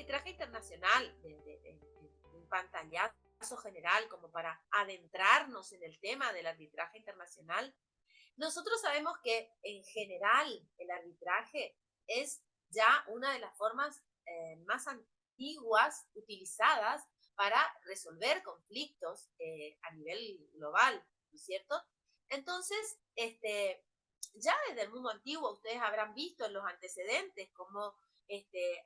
arbitraje internacional, un pantallazo general como para adentrarnos en el tema del arbitraje internacional, nosotros sabemos que en general el arbitraje es ya una de las formas más antiguas utilizadas para resolver conflictos a nivel global, ¿no es cierto? Entonces, ya desde el mundo antiguo ustedes habrán visto en los antecedentes cómo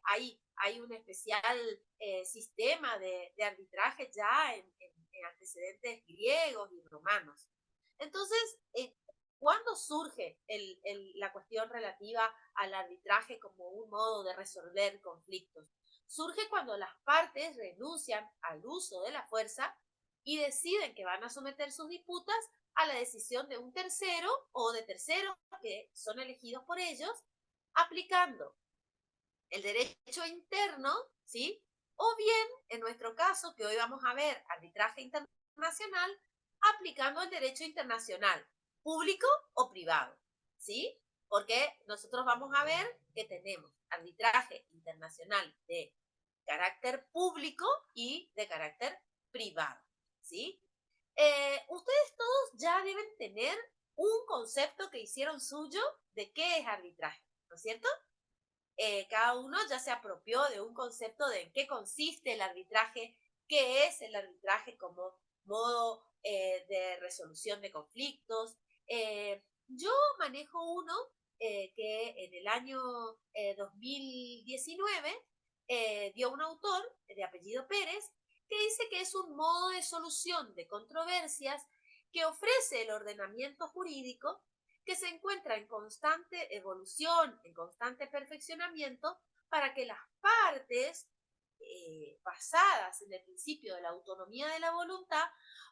hay un especial sistema de arbitraje ya en antecedentes griegos y romanos. Entonces, ¿cuándo surge la cuestión relativa al arbitraje como un modo de resolver conflictos? Surge cuando las partes renuncian al uso de la fuerza y deciden que van a someter sus disputas a la decisión de un tercero o de terceros que son elegidos por ellos, aplicando el derecho interno, ¿sí? O bien, en nuestro caso, que hoy vamos a ver arbitraje internacional, aplicando el derecho internacional, público o privado, ¿sí? Porque nosotros vamos a ver que tenemos arbitraje internacional de carácter público y de carácter privado, ¿sí? Ustedes todos ya deben tener un concepto que hicieron suyo de qué es arbitraje, ¿no es cierto? Cada uno ya se apropió de un concepto de en qué consiste el arbitraje, qué es el arbitraje como modo de resolución de conflictos. Yo manejo uno que en el año 2019 dio un autor de apellido Pérez que dice que es un modo de solución de controversias que ofrece el ordenamiento jurídico que se encuentra en constante evolución, en constante perfeccionamiento, para que las partes basadas en el principio de la autonomía de la voluntad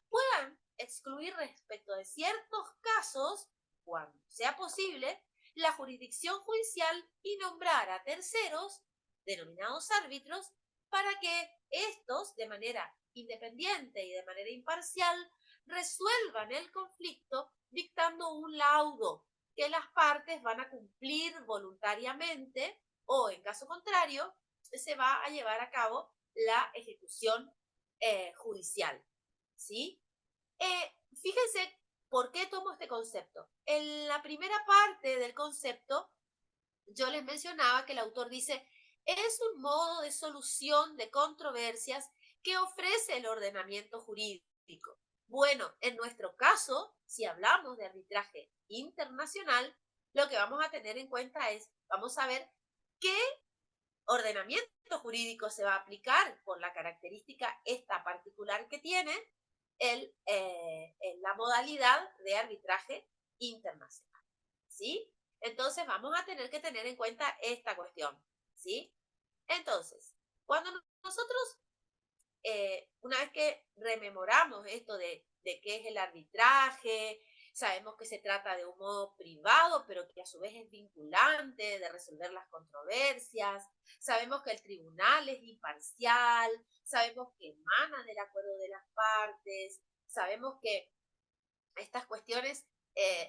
puedan excluir respecto de ciertos casos, cuando sea posible, la jurisdicción judicial y nombrar a terceros, denominados árbitros, para que estos, de manera independiente y de manera imparcial, resuelvan el conflicto dictando un laudo que las partes van a cumplir voluntariamente o, en caso contrario, se va a llevar a cabo la ejecución judicial. ¿Sí? Fíjense por qué tomo este concepto. En la primera parte del concepto, yo les mencionaba que el autor dice, es un modo de solución de controversias que ofrece el ordenamiento jurídico. Bueno, en nuestro caso, si hablamos de arbitraje internacional, lo que vamos a tener en cuenta es, vamos a ver qué ordenamiento jurídico se va a aplicar por la característica esta particular que tiene la modalidad de arbitraje internacional. ¿Sí? Entonces vamos a tener que tener en cuenta esta cuestión. ¿Sí? Entonces, cuando nosotros, una vez que rememoramos esto de qué es el arbitraje, sabemos que se trata de un modo privado, pero que a su vez es vinculante de resolver las controversias. Sabemos que el tribunal es imparcial, sabemos que emana del acuerdo de las partes, sabemos que estas cuestiones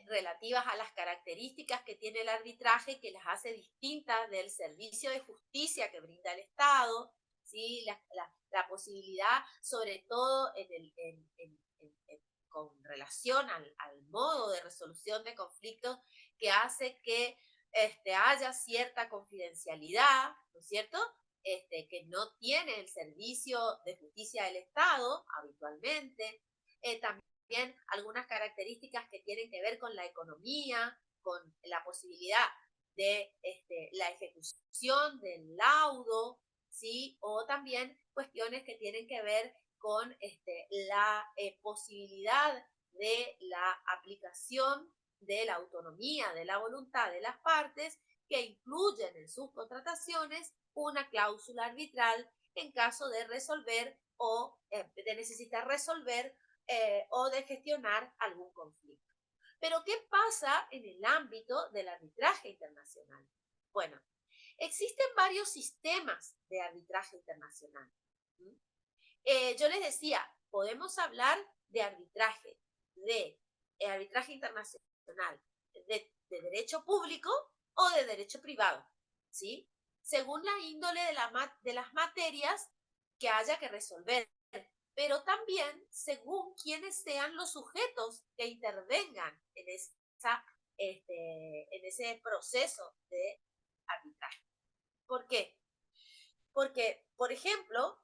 relativas a las características que tiene el arbitraje que las hace distintas del servicio de justicia que brinda el Estado, ¿sí? La posibilidad, sobre todo con relación al modo de resolución de conflictos, que hace que haya cierta confidencialidad, ¿no es cierto? Que no tiene el servicio de justicia del Estado habitualmente. También algunas características que tienen que ver con la economía, con la posibilidad de la ejecución del laudo, ¿sí? O también cuestiones que tienen que ver con la posibilidad de la aplicación de la autonomía, de la voluntad de las partes, que incluyen en sus contrataciones una cláusula arbitral en caso de resolver o de necesitar resolver o de gestionar algún conflicto. Pero, ¿qué pasa en el ámbito del arbitraje internacional? Bueno, existen varios sistemas de arbitraje internacional. Yo les decía, podemos hablar de arbitraje internacional de derecho público o de derecho privado, ¿sí? según la índole de las materias que haya que resolver, pero también según quiénes sean los sujetos que intervengan en ese proceso de arbitraje. ¿Por qué? Porque, por ejemplo,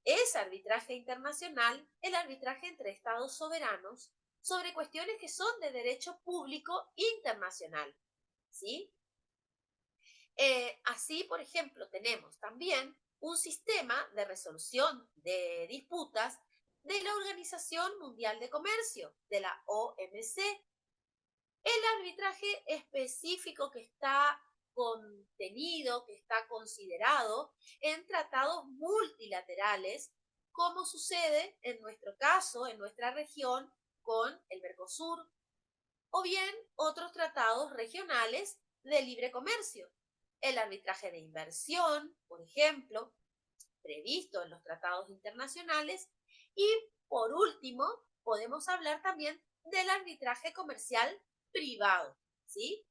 es arbitraje internacional el arbitraje entre estados soberanos sobre cuestiones que son de derecho público internacional, ¿sí? Así, por ejemplo, tenemos también un sistema de resolución de disputas de la Organización Mundial de Comercio, de la OMC. El arbitraje específico que está contenido, que está considerado en tratados multilaterales, como sucede en nuestro caso, en nuestra región, con el Mercosur, o bien otros tratados regionales de libre comercio. El arbitraje de inversión, por ejemplo, previsto en los tratados internacionales. Y por último, podemos hablar también del arbitraje comercial privado, ¿sí?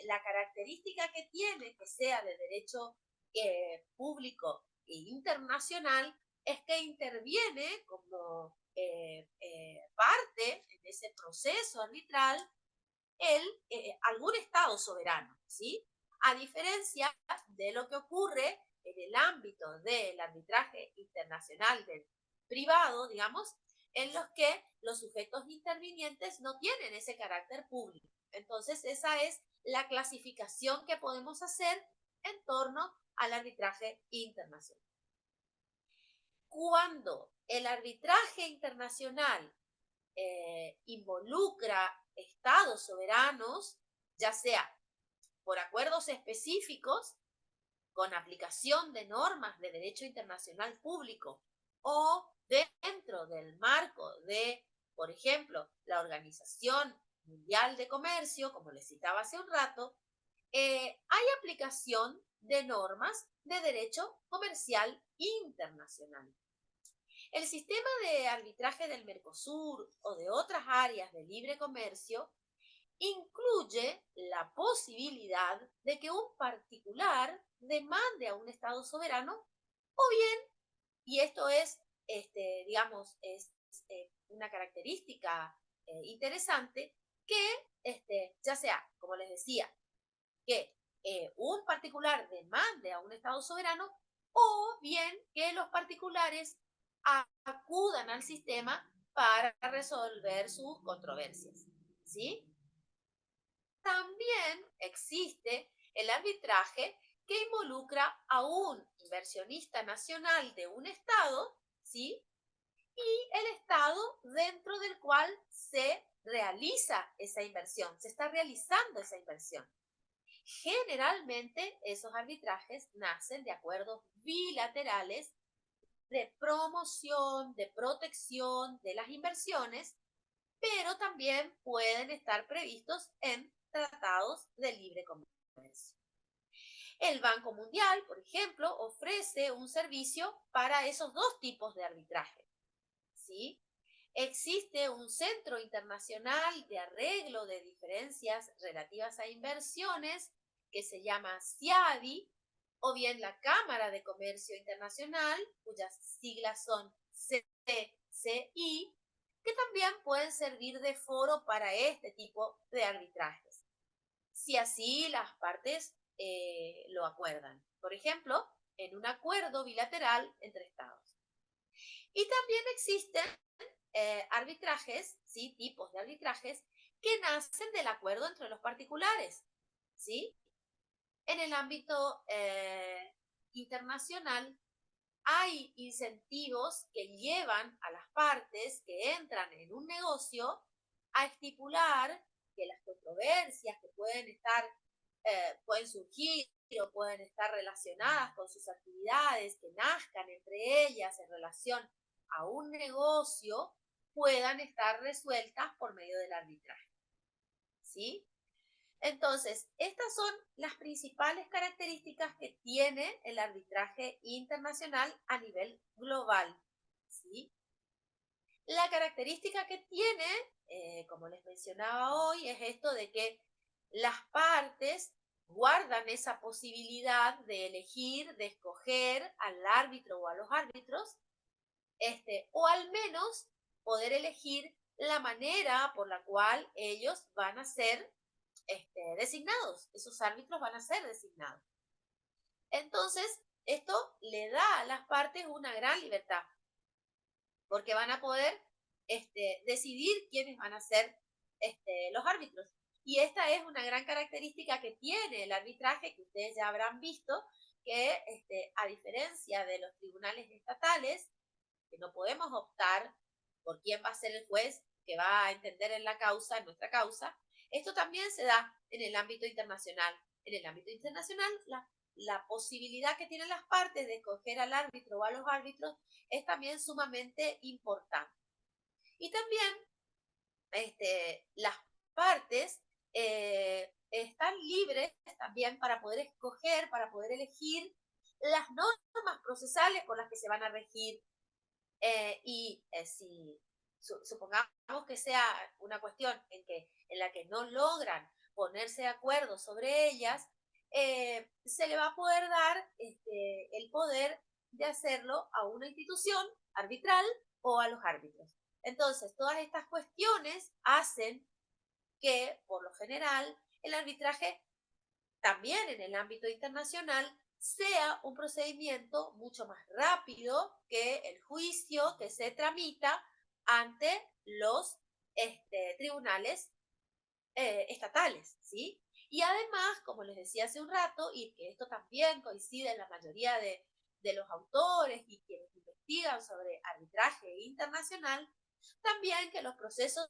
La característica que tiene que sea de derecho público e internacional es que interviene como parte en ese proceso arbitral algún Estado soberano, ¿sí? A diferencia de lo que ocurre en el ámbito del arbitraje internacional del privado, digamos, en los que los sujetos intervinientes no tienen ese carácter público. Entonces, esa es la clasificación que podemos hacer en torno al arbitraje internacional. Cuando el arbitraje internacional involucra estados soberanos, ya sea por acuerdos específicos con aplicación de normas de derecho internacional público o dentro del marco de, por ejemplo, la Organización Mundial de Comercio, como les citaba hace un rato, hay aplicación de normas de derecho comercial internacional. El sistema de arbitraje del Mercosur o de otras áreas de libre comercio incluye la posibilidad de que un particular demande a un Estado soberano o bien, y esto es, digamos, es una característica interesante, que ya sea, como les decía, que un particular demande a un Estado soberano o bien que los particulares acudan al sistema para resolver sus controversias, ¿sí? También existe el arbitraje que involucra a un inversionista nacional de un Estado, ¿sí? Y el Estado dentro del cual se realiza esa inversión, se está realizando esa inversión. Generalmente esos arbitrajes nacen de acuerdos bilaterales de promoción, de protección de las inversiones, pero también pueden estar previstos en tratados de libre comercio. El Banco Mundial, por ejemplo, ofrece un servicio para esos dos tipos de arbitraje, ¿sí? Existe un Centro Internacional de Arreglo de Diferencias Relativas a Inversiones que se llama CIADI, o bien la Cámara de Comercio Internacional, cuyas siglas son CCI, que también pueden servir de foro para este tipo de arbitrajes, si así las partes lo acuerdan. Por ejemplo, en un acuerdo bilateral entre Estados. Y también existen arbitrajes, ¿sí? Tipos de arbitrajes que nacen del acuerdo entre los particulares, ¿sí? En el ámbito internacional hay incentivos que llevan a las partes que entran en un negocio a estipular que las controversias que pueden surgir o pueden estar relacionadas con sus actividades, que nazcan entre ellas en relación a un negocio, puedan estar resueltas por medio del arbitraje, ¿sí? Entonces, estas son las principales características que tiene el arbitraje internacional a nivel global, ¿sí? La característica que tiene, como les mencionaba hoy, es esto de que las partes guardan esa posibilidad de elegir, de escoger al árbitro o a los árbitros, o al menos poder elegir la manera por la cual ellos van a ser designados, esos árbitros van a ser designados. Entonces, esto le da a las partes una gran libertad, porque van a poder decidir quiénes van a ser los árbitros. Y esta es una gran característica que tiene el arbitraje, que ustedes ya habrán visto, que a diferencia de los tribunales estatales, que no podemos optar por quién va a ser el juez que va a entender en la causa, en nuestra causa, esto también se da en el ámbito internacional. En el ámbito internacional, la posibilidad que tienen las partes de escoger al árbitro o a los árbitros es también sumamente importante. Y también las partes están libres también para poder escoger, para poder elegir las normas procesales por las que se van a regir. Si supongamos que sea una cuestión en la que no logran ponerse de acuerdo sobre ellas, se le va a poder dar el poder de hacerlo a una institución arbitral o a los árbitros. Entonces, todas estas cuestiones hacen que, por lo general, el arbitraje también en el ámbito internacional sea un procedimiento mucho más rápido que el juicio que se tramita ante los tribunales estatales, ¿sí? Y además, como les decía hace un rato, y que esto también coincide en la mayoría de los autores y quienes investigan sobre arbitraje internacional, también que los procesos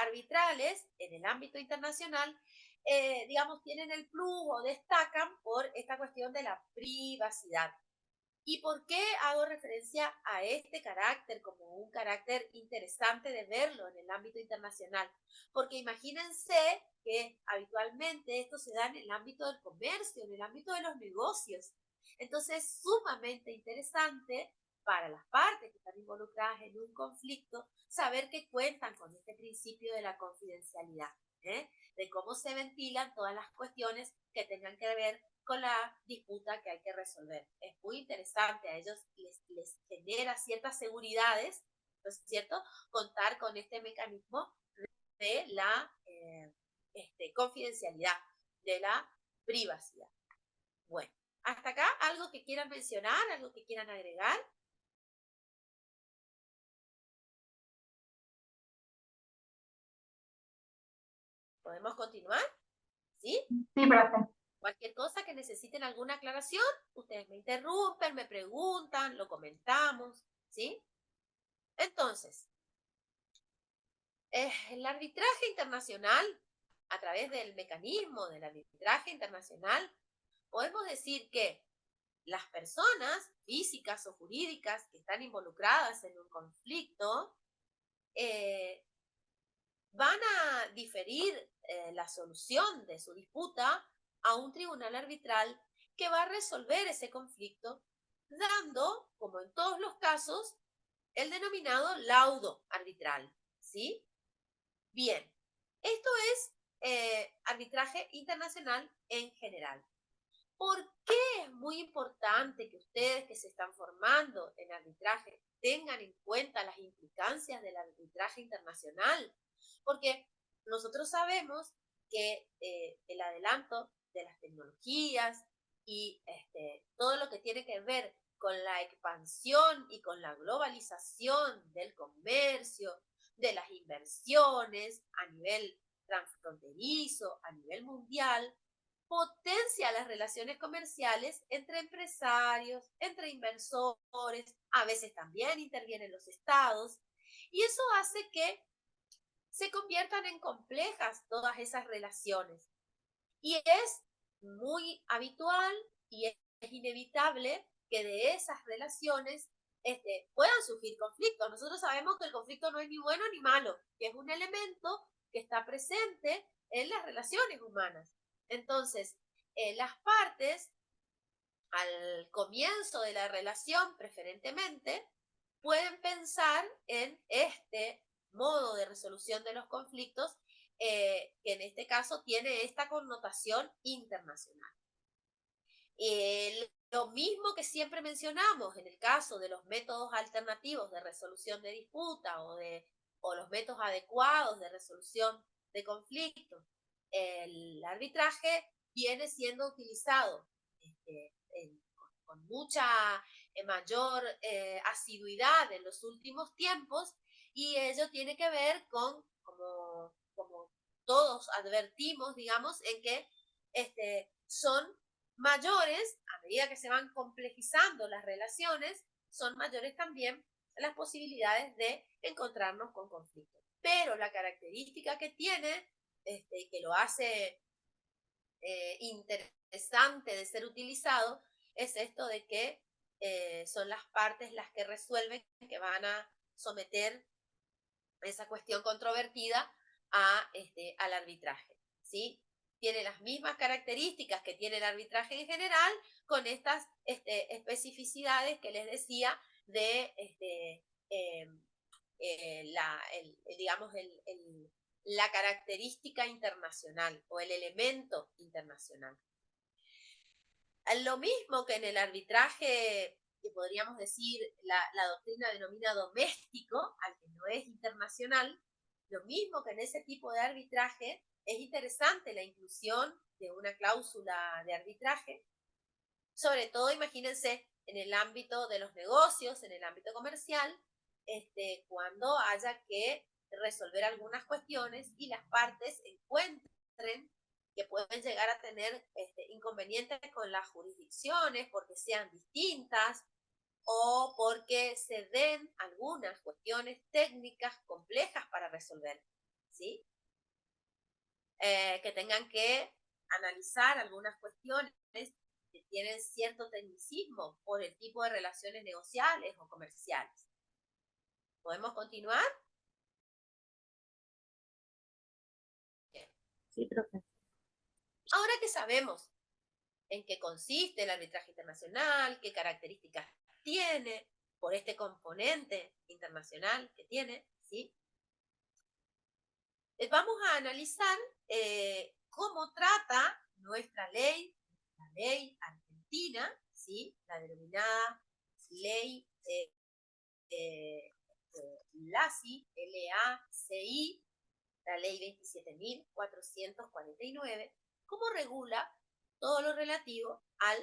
arbitrales en el ámbito internacional, digamos, tienen el plus o destacan por esta cuestión de la privacidad. ¿Y por qué hago referencia a este carácter como un carácter interesante de verlo en el ámbito internacional? Porque imagínense que habitualmente esto se da en el ámbito del comercio, en el ámbito de los negocios. Entonces es sumamente interesante para las partes que están involucradas en un conflicto saber que cuentan con este principio de la confidencialidad, de cómo se ventilan todas las cuestiones que tengan que ver con la disputa que hay que resolver. Es muy interesante, a ellos les genera ciertas seguridades, ¿no es cierto?, contar con este mecanismo de la confidencialidad, de la privacidad. Bueno, hasta acá, ¿algo que quieran mencionar, algo que quieran agregar? ¿Podemos continuar? ¿Sí? Sí, profe. Cualquier cosa que necesiten alguna aclaración, ustedes me interrumpen, me preguntan, lo comentamos, ¿sí? Entonces, el arbitraje internacional, a través del mecanismo del arbitraje internacional, podemos decir que las personas físicas o jurídicas que están involucradas en un conflicto eh, van a diferir la solución de su disputa a un tribunal arbitral que va a resolver ese conflicto, dando, como en todos los casos, el denominado laudo arbitral, ¿sí? Bien, esto es arbitraje internacional en general. ¿Por qué es muy importante que ustedes que se están formando en arbitraje tengan en cuenta las implicancias del arbitraje internacional? Porque nosotros sabemos que el adelanto de las tecnologías y todo lo que tiene que ver con la expansión y con la globalización del comercio, de las inversiones a nivel transfronterizo, a nivel mundial, potencia las relaciones comerciales entre empresarios, entre inversores, a veces también intervienen los estados, y eso hace que se conviertan en complejas todas esas relaciones. Y es muy habitual y es inevitable que de esas relaciones puedan surgir conflictos. Nosotros sabemos que el conflicto no es ni bueno ni malo, que es un elemento que está presente en las relaciones humanas. Entonces, las partes, al comienzo de la relación preferentemente, pueden pensar en este modo de resolución de los conflictos que en este caso tiene esta connotación internacional. Lo mismo que siempre mencionamos en el caso de los métodos alternativos de resolución de disputa o los métodos adecuados de resolución de conflictos, el arbitraje viene siendo utilizado con mucha mayor asiduidad en los últimos tiempos, y ello tiene que ver con, como todos advertimos, digamos, en que son mayores, a medida que se van complejizando las relaciones, son mayores también las posibilidades de encontrarnos con conflictos. Pero la característica que tiene, que lo hace interesante de ser utilizado, es esto de que son las partes las que resuelven, que van a someter esa cuestión controvertida al arbitraje, ¿sí? Tiene las mismas características que tiene el arbitraje en general, con estas especificidades que les decía de digamos, la característica internacional o el elemento internacional. Lo mismo que en el arbitraje, que podríamos decir la doctrina denomina doméstico, al que no es internacional, lo mismo que en ese tipo de arbitraje, es interesante la inclusión de una cláusula de arbitraje, sobre todo, imagínense, en el ámbito de los negocios, en el ámbito comercial, cuando haya que resolver algunas cuestiones y las partes encuentren que pueden llegar a tener inconvenientes con las jurisdicciones porque sean distintas o porque se den algunas cuestiones técnicas complejas para resolver, ¿sí? Que tengan que analizar algunas cuestiones que tienen cierto tecnicismo por el tipo de relaciones negociales o comerciales. ¿Podemos continuar? Bien. Sí, profe. Ahora que sabemos en qué consiste el arbitraje internacional, qué características tiene, por este componente internacional que tiene, ¿sí? Vamos a analizar cómo trata nuestra ley, la ley argentina, ¿sí? La denominada ley LACI, L-A-C-I, la ley 27.449, cómo regula todo lo relativo al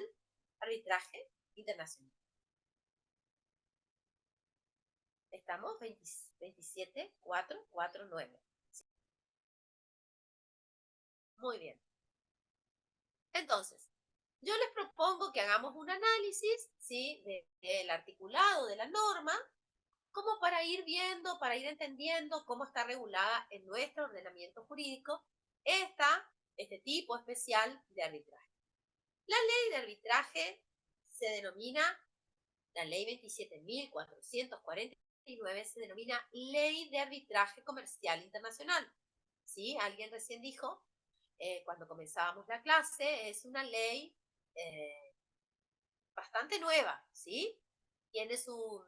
arbitraje internacional. Estamos 27.449. ¿Sí? Muy bien. Entonces, yo les propongo que hagamos un análisis, ¿sí?, del articulado de la norma, como para ir viendo, para ir entendiendo cómo está regulada en nuestro ordenamiento jurídico este tipo especial de arbitraje. La ley de arbitraje se denomina, la ley 27.449 se denomina Ley de Arbitraje Comercial Internacional. ¿Sí? Alguien recién dijo, cuando comenzábamos la clase, es una ley bastante nueva, ¿sí? Tiene su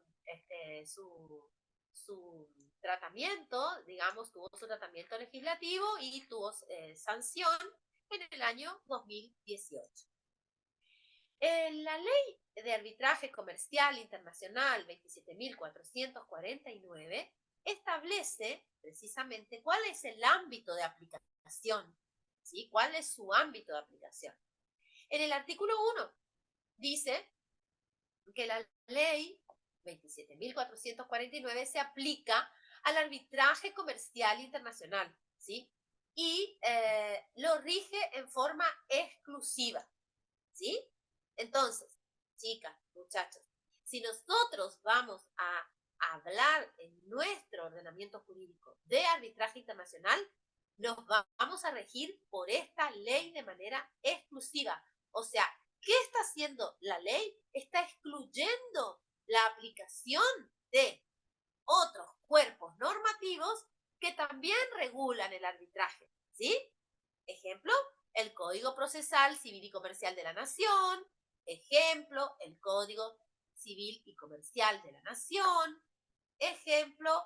tratamiento, digamos, tuvo su tratamiento legislativo y tuvo sanción en el año 2018. La ley de arbitraje comercial internacional 27.449 establece precisamente cuál es el ámbito de aplicación, ¿sí? ¿Cuál es su ámbito de aplicación? En el artículo 1 dice que la ley 27.449 se aplica al arbitraje comercial internacional, ¿sí? Y lo rige en forma exclusiva, ¿sí? Entonces, chicas, muchachos, si nosotros vamos a hablar en nuestro ordenamiento jurídico de arbitraje internacional, nos vamos a regir por esta ley de manera exclusiva. O sea, ¿qué está haciendo la ley? Está excluyendo la aplicación de otros cuerpos normativos que también regulan el arbitraje, ¿sí? Ejemplo, el Código Procesal Civil y Comercial de la Nación. Ejemplo, el Código Civil y Comercial de la Nación. Ejemplo,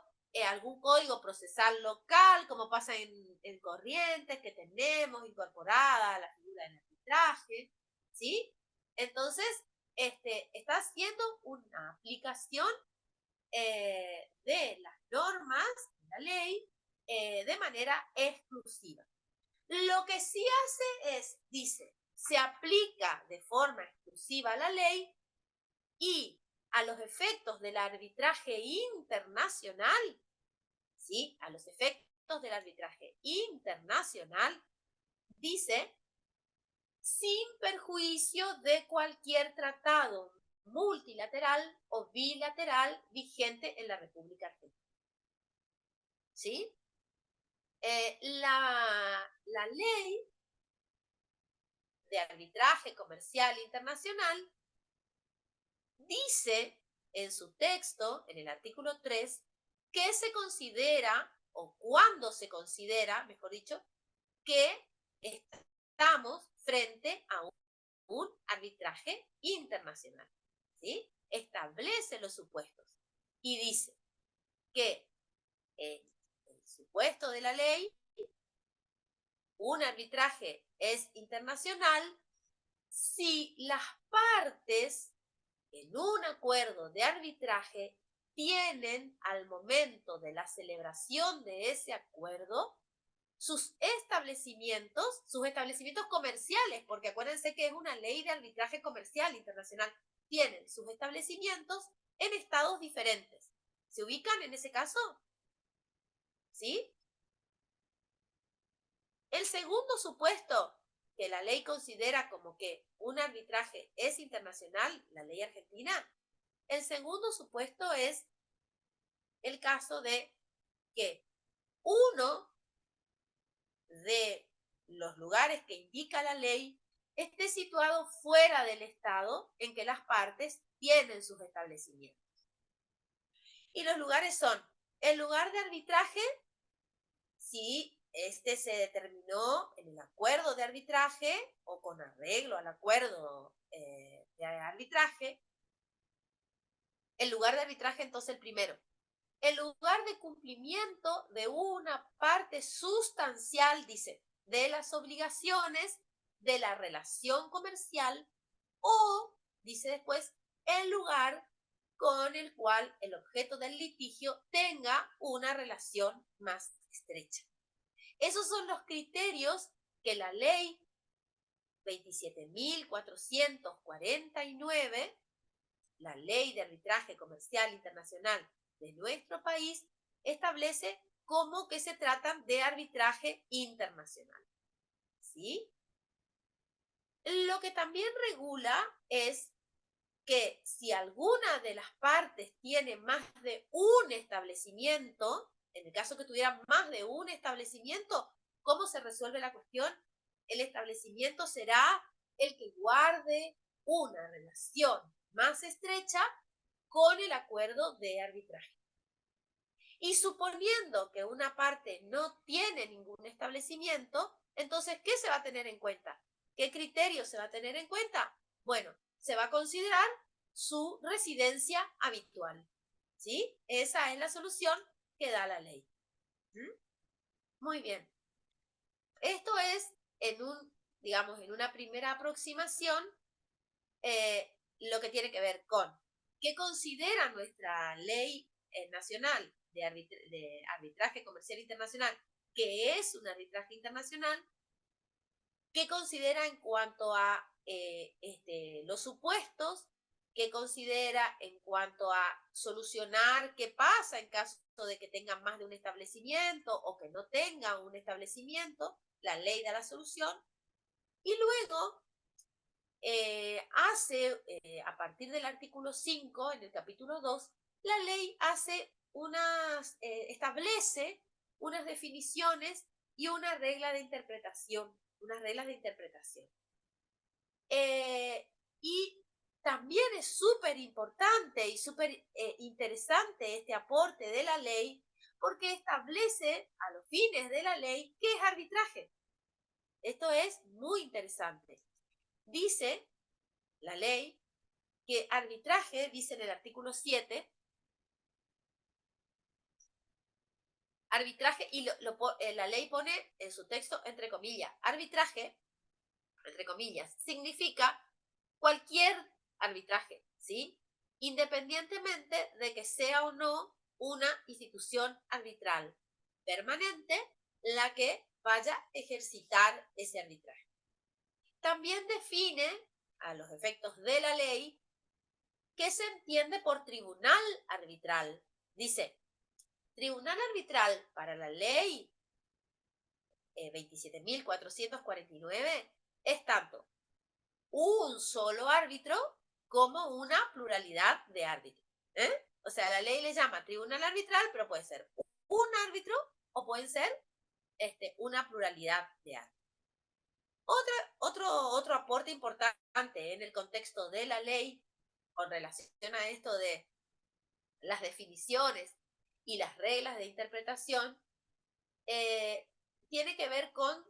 algún código procesal local, como pasa en Corrientes, que tenemos incorporada la figura del arbitraje, ¿sí? Entonces, está haciendo una aplicación de las normas de la ley de manera exclusiva. Lo que sí hace es, dice, se aplica de forma exclusiva la ley y a los efectos del arbitraje internacional, ¿sí? A los efectos del arbitraje internacional, dice, sin perjuicio de cualquier tratado multilateral o bilateral vigente en la República Argentina. ¿Sí? La ley de arbitraje comercial internacional dice en su texto, en el artículo 3, que se considera, o cuando se considera, mejor dicho, que estamos frente a un arbitraje internacional. ¿Sí? Establece los supuestos y dice que en el supuesto de la ley, un arbitraje es internacional si las partes en un acuerdo de arbitraje tienen al momento de la celebración de ese acuerdo sus establecimientos comerciales, porque acuérdense que es una ley de arbitraje comercial internacional, tienen sus establecimientos en estados diferentes. ¿Se ubican en ese caso? ¿Sí? El segundo supuesto que la ley considera como que un arbitraje es internacional, la ley argentina, el segundo supuesto es el caso de que uno de los lugares que indica la ley esté situado fuera del estado en que las partes tienen sus establecimientos. Y los lugares son el lugar de arbitraje, si este se determinó en el acuerdo de arbitraje o con arreglo al acuerdo de arbitraje. El lugar de arbitraje, entonces, el primero. El lugar de cumplimiento de una parte sustancial, dice, de las obligaciones de la relación comercial o, dice después, el lugar con el cual el objeto del litigio tenga una relación más estrecha. Esos son los criterios que la ley 27.449, la ley de arbitraje comercial internacional de nuestro país, establece como que se tratan de arbitraje internacional. ¿Sí? Lo que también regula es que si alguna de las partes tiene más de un establecimiento, en el caso que tuviera más de un establecimiento, ¿cómo se resuelve la cuestión? El establecimiento será el que guarde una relación más estrecha con el acuerdo de arbitraje. Y suponiendo que una parte no tiene ningún establecimiento, entonces, ¿qué se va a tener en cuenta? ¿Qué criterio se va a tener en cuenta? Bueno, se va a considerar su residencia habitual. ¿Sí? Esa es la solución que da la ley. ¿Mm? Muy bien. Esto es digamos, en una primera aproximación, lo que tiene que ver con qué considera nuestra ley nacional de arbitraje comercial internacional, que es un arbitraje internacional, qué considera en cuanto a los supuestos, qué considera en cuanto a solucionar qué pasa en caso de que tengan más de un establecimiento o que no tengan un establecimiento, la ley da la solución, y luego a partir del artículo 5, en el capítulo 2, la ley establece unas definiciones y una regla de interpretación, unas reglas de interpretación. Y también es súper importante y súper interesante este aporte de la ley, porque establece a los fines de la ley qué es arbitraje. Esto es muy interesante. Dice la ley que arbitraje, dice en el artículo 7, arbitraje, y la ley pone en su texto entre comillas, arbitraje, entre comillas, significa cualquier arbitraje, ¿sí? Independientemente de que sea o no una institución arbitral permanente la que vaya a ejercitar ese arbitraje. También define, a los efectos de la ley, qué se entiende por tribunal arbitral. Dice, tribunal arbitral para la ley 27.449 es tanto un solo árbitro como una pluralidad de árbitros. O sea, la ley le llama tribunal arbitral, pero puede ser un árbitro o pueden ser una pluralidad de árbitros. Otro aporte importante en el contexto de la ley con relación a esto de las definiciones y las reglas de interpretación tiene que ver con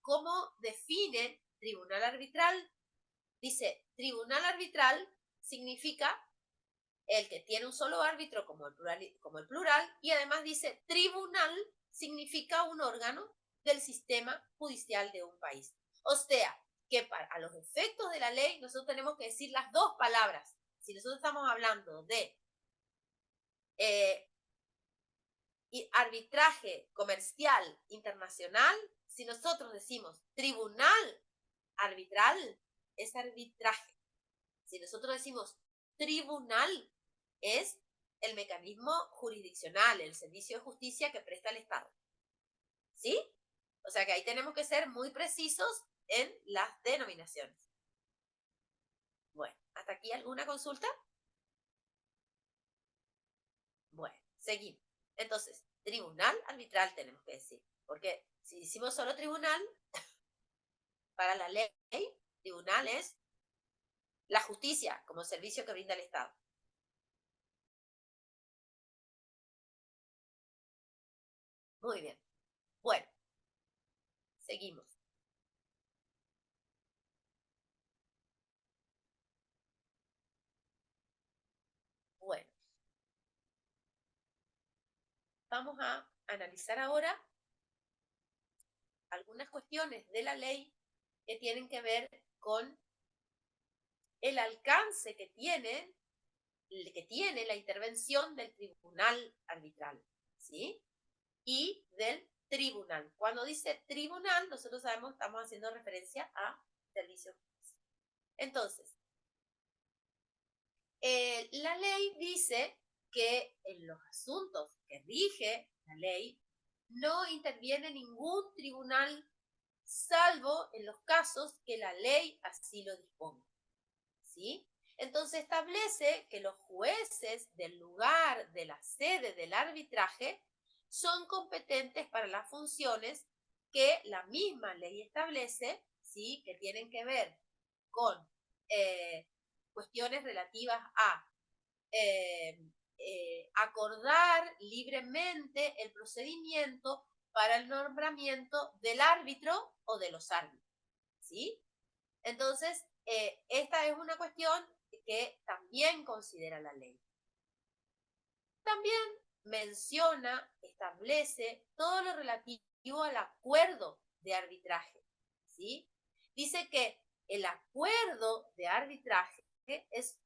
cómo define tribunal arbitral. Dice, tribunal arbitral significa el que tiene un solo árbitro como el plural, y además dice, tribunal significa un órgano del sistema judicial de un país. O sea, que a los efectos de la ley nosotros tenemos que decir las dos palabras. Si nosotros estamos hablando de arbitraje comercial internacional, si nosotros decimos tribunal arbitral, es arbitraje. Si nosotros decimos tribunal, es el mecanismo jurisdiccional, el servicio de justicia que presta el Estado. ¿Sí? O sea que ahí tenemos que ser muy precisos en las denominaciones. Bueno, ¿hasta aquí alguna consulta? Bueno, seguimos. Entonces, tribunal arbitral tenemos que decir, porque si decimos solo tribunal, para la ley, tribunal es la justicia como servicio que brinda el Estado. Muy bien. Bueno, seguimos. Bueno, vamos a analizar ahora algunas cuestiones de la ley que tienen que ver con el alcance que tiene la intervención del tribunal arbitral, ¿sí? Y del tribunal. Cuando dice tribunal, nosotros sabemos, estamos haciendo referencia a servicios. Entonces, la ley dice que en los asuntos que rige la ley no interviene ningún tribunal salvo en los casos que la ley así lo disponga, ¿sí? Entonces establece que los jueces del lugar de la sede del arbitraje son competentes para las funciones que la misma ley establece, ¿sí? Que tienen que ver con cuestiones relativas a acordar libremente el procedimiento para el nombramiento del árbitro o de los árbitros, ¿sí? Entonces, esta es una cuestión que también considera la ley. También menciona, establece todo lo relativo al acuerdo de arbitraje, ¿sí? Dice que el acuerdo de arbitraje es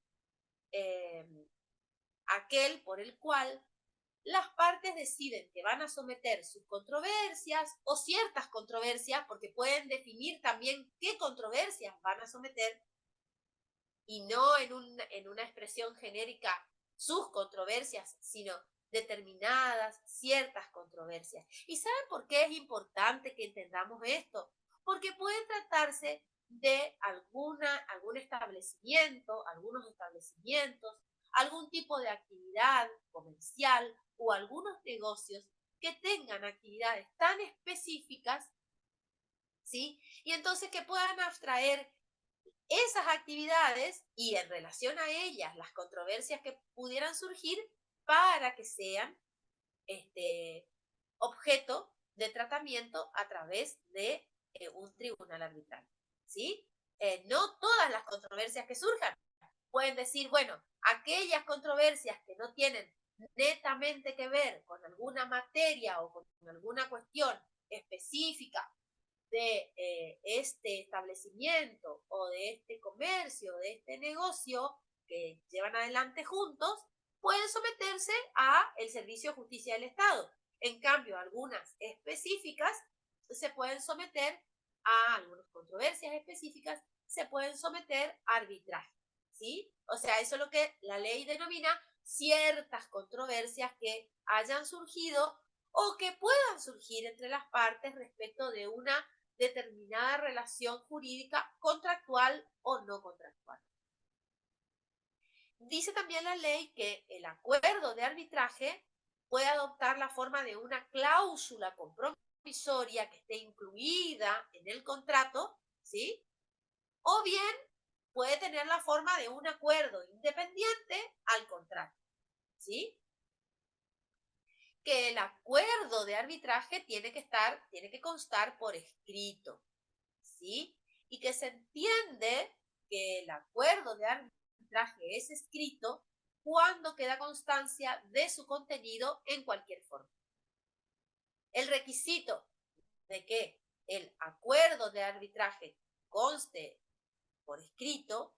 aquel por el cual las partes deciden que van a someter sus controversias o ciertas controversias, porque pueden definir también qué controversias van a someter, y no en una expresión genérica sus controversias, sino determinadas, ciertas controversias. ¿Y saben por qué es importante que entendamos esto? Porque puede tratarse de algún establecimiento, algunos establecimientos, algún tipo de actividad comercial o algunos negocios que tengan actividades tan específicas, ¿sí? Y entonces que puedan abstraer esas actividades y en relación a ellas las controversias que pudieran surgir para que sean objeto de tratamiento a través de un tribunal arbitral, ¿sí? No todas las controversias que surjan pueden decir, bueno, aquellas controversias que no tienen netamente que ver con alguna materia o con alguna cuestión específica de este establecimiento o de este comercio, de este negocio que llevan adelante juntos, pueden someterse a el Servicio de Justicia del Estado. En cambio, algunas específicas se pueden someter a algunas controversias específicas, se pueden someter a arbitraje, ¿sí? O sea, eso es lo que la ley denomina ciertas controversias que hayan surgido o que puedan surgir entre las partes respecto de una determinada relación jurídica contractual o no contractual. Dice también la ley que el acuerdo de arbitraje puede adoptar la forma de una cláusula compromisoria que esté incluida en el contrato, ¿sí? O bien puede tener la forma de un acuerdo independiente al contrato, ¿sí? Que el acuerdo de arbitraje tiene que constar por escrito, ¿sí? Y que se entiende que el acuerdo de arbitraje es escrito cuando queda constancia de su contenido en cualquier forma. El requisito de que el acuerdo de arbitraje conste por escrito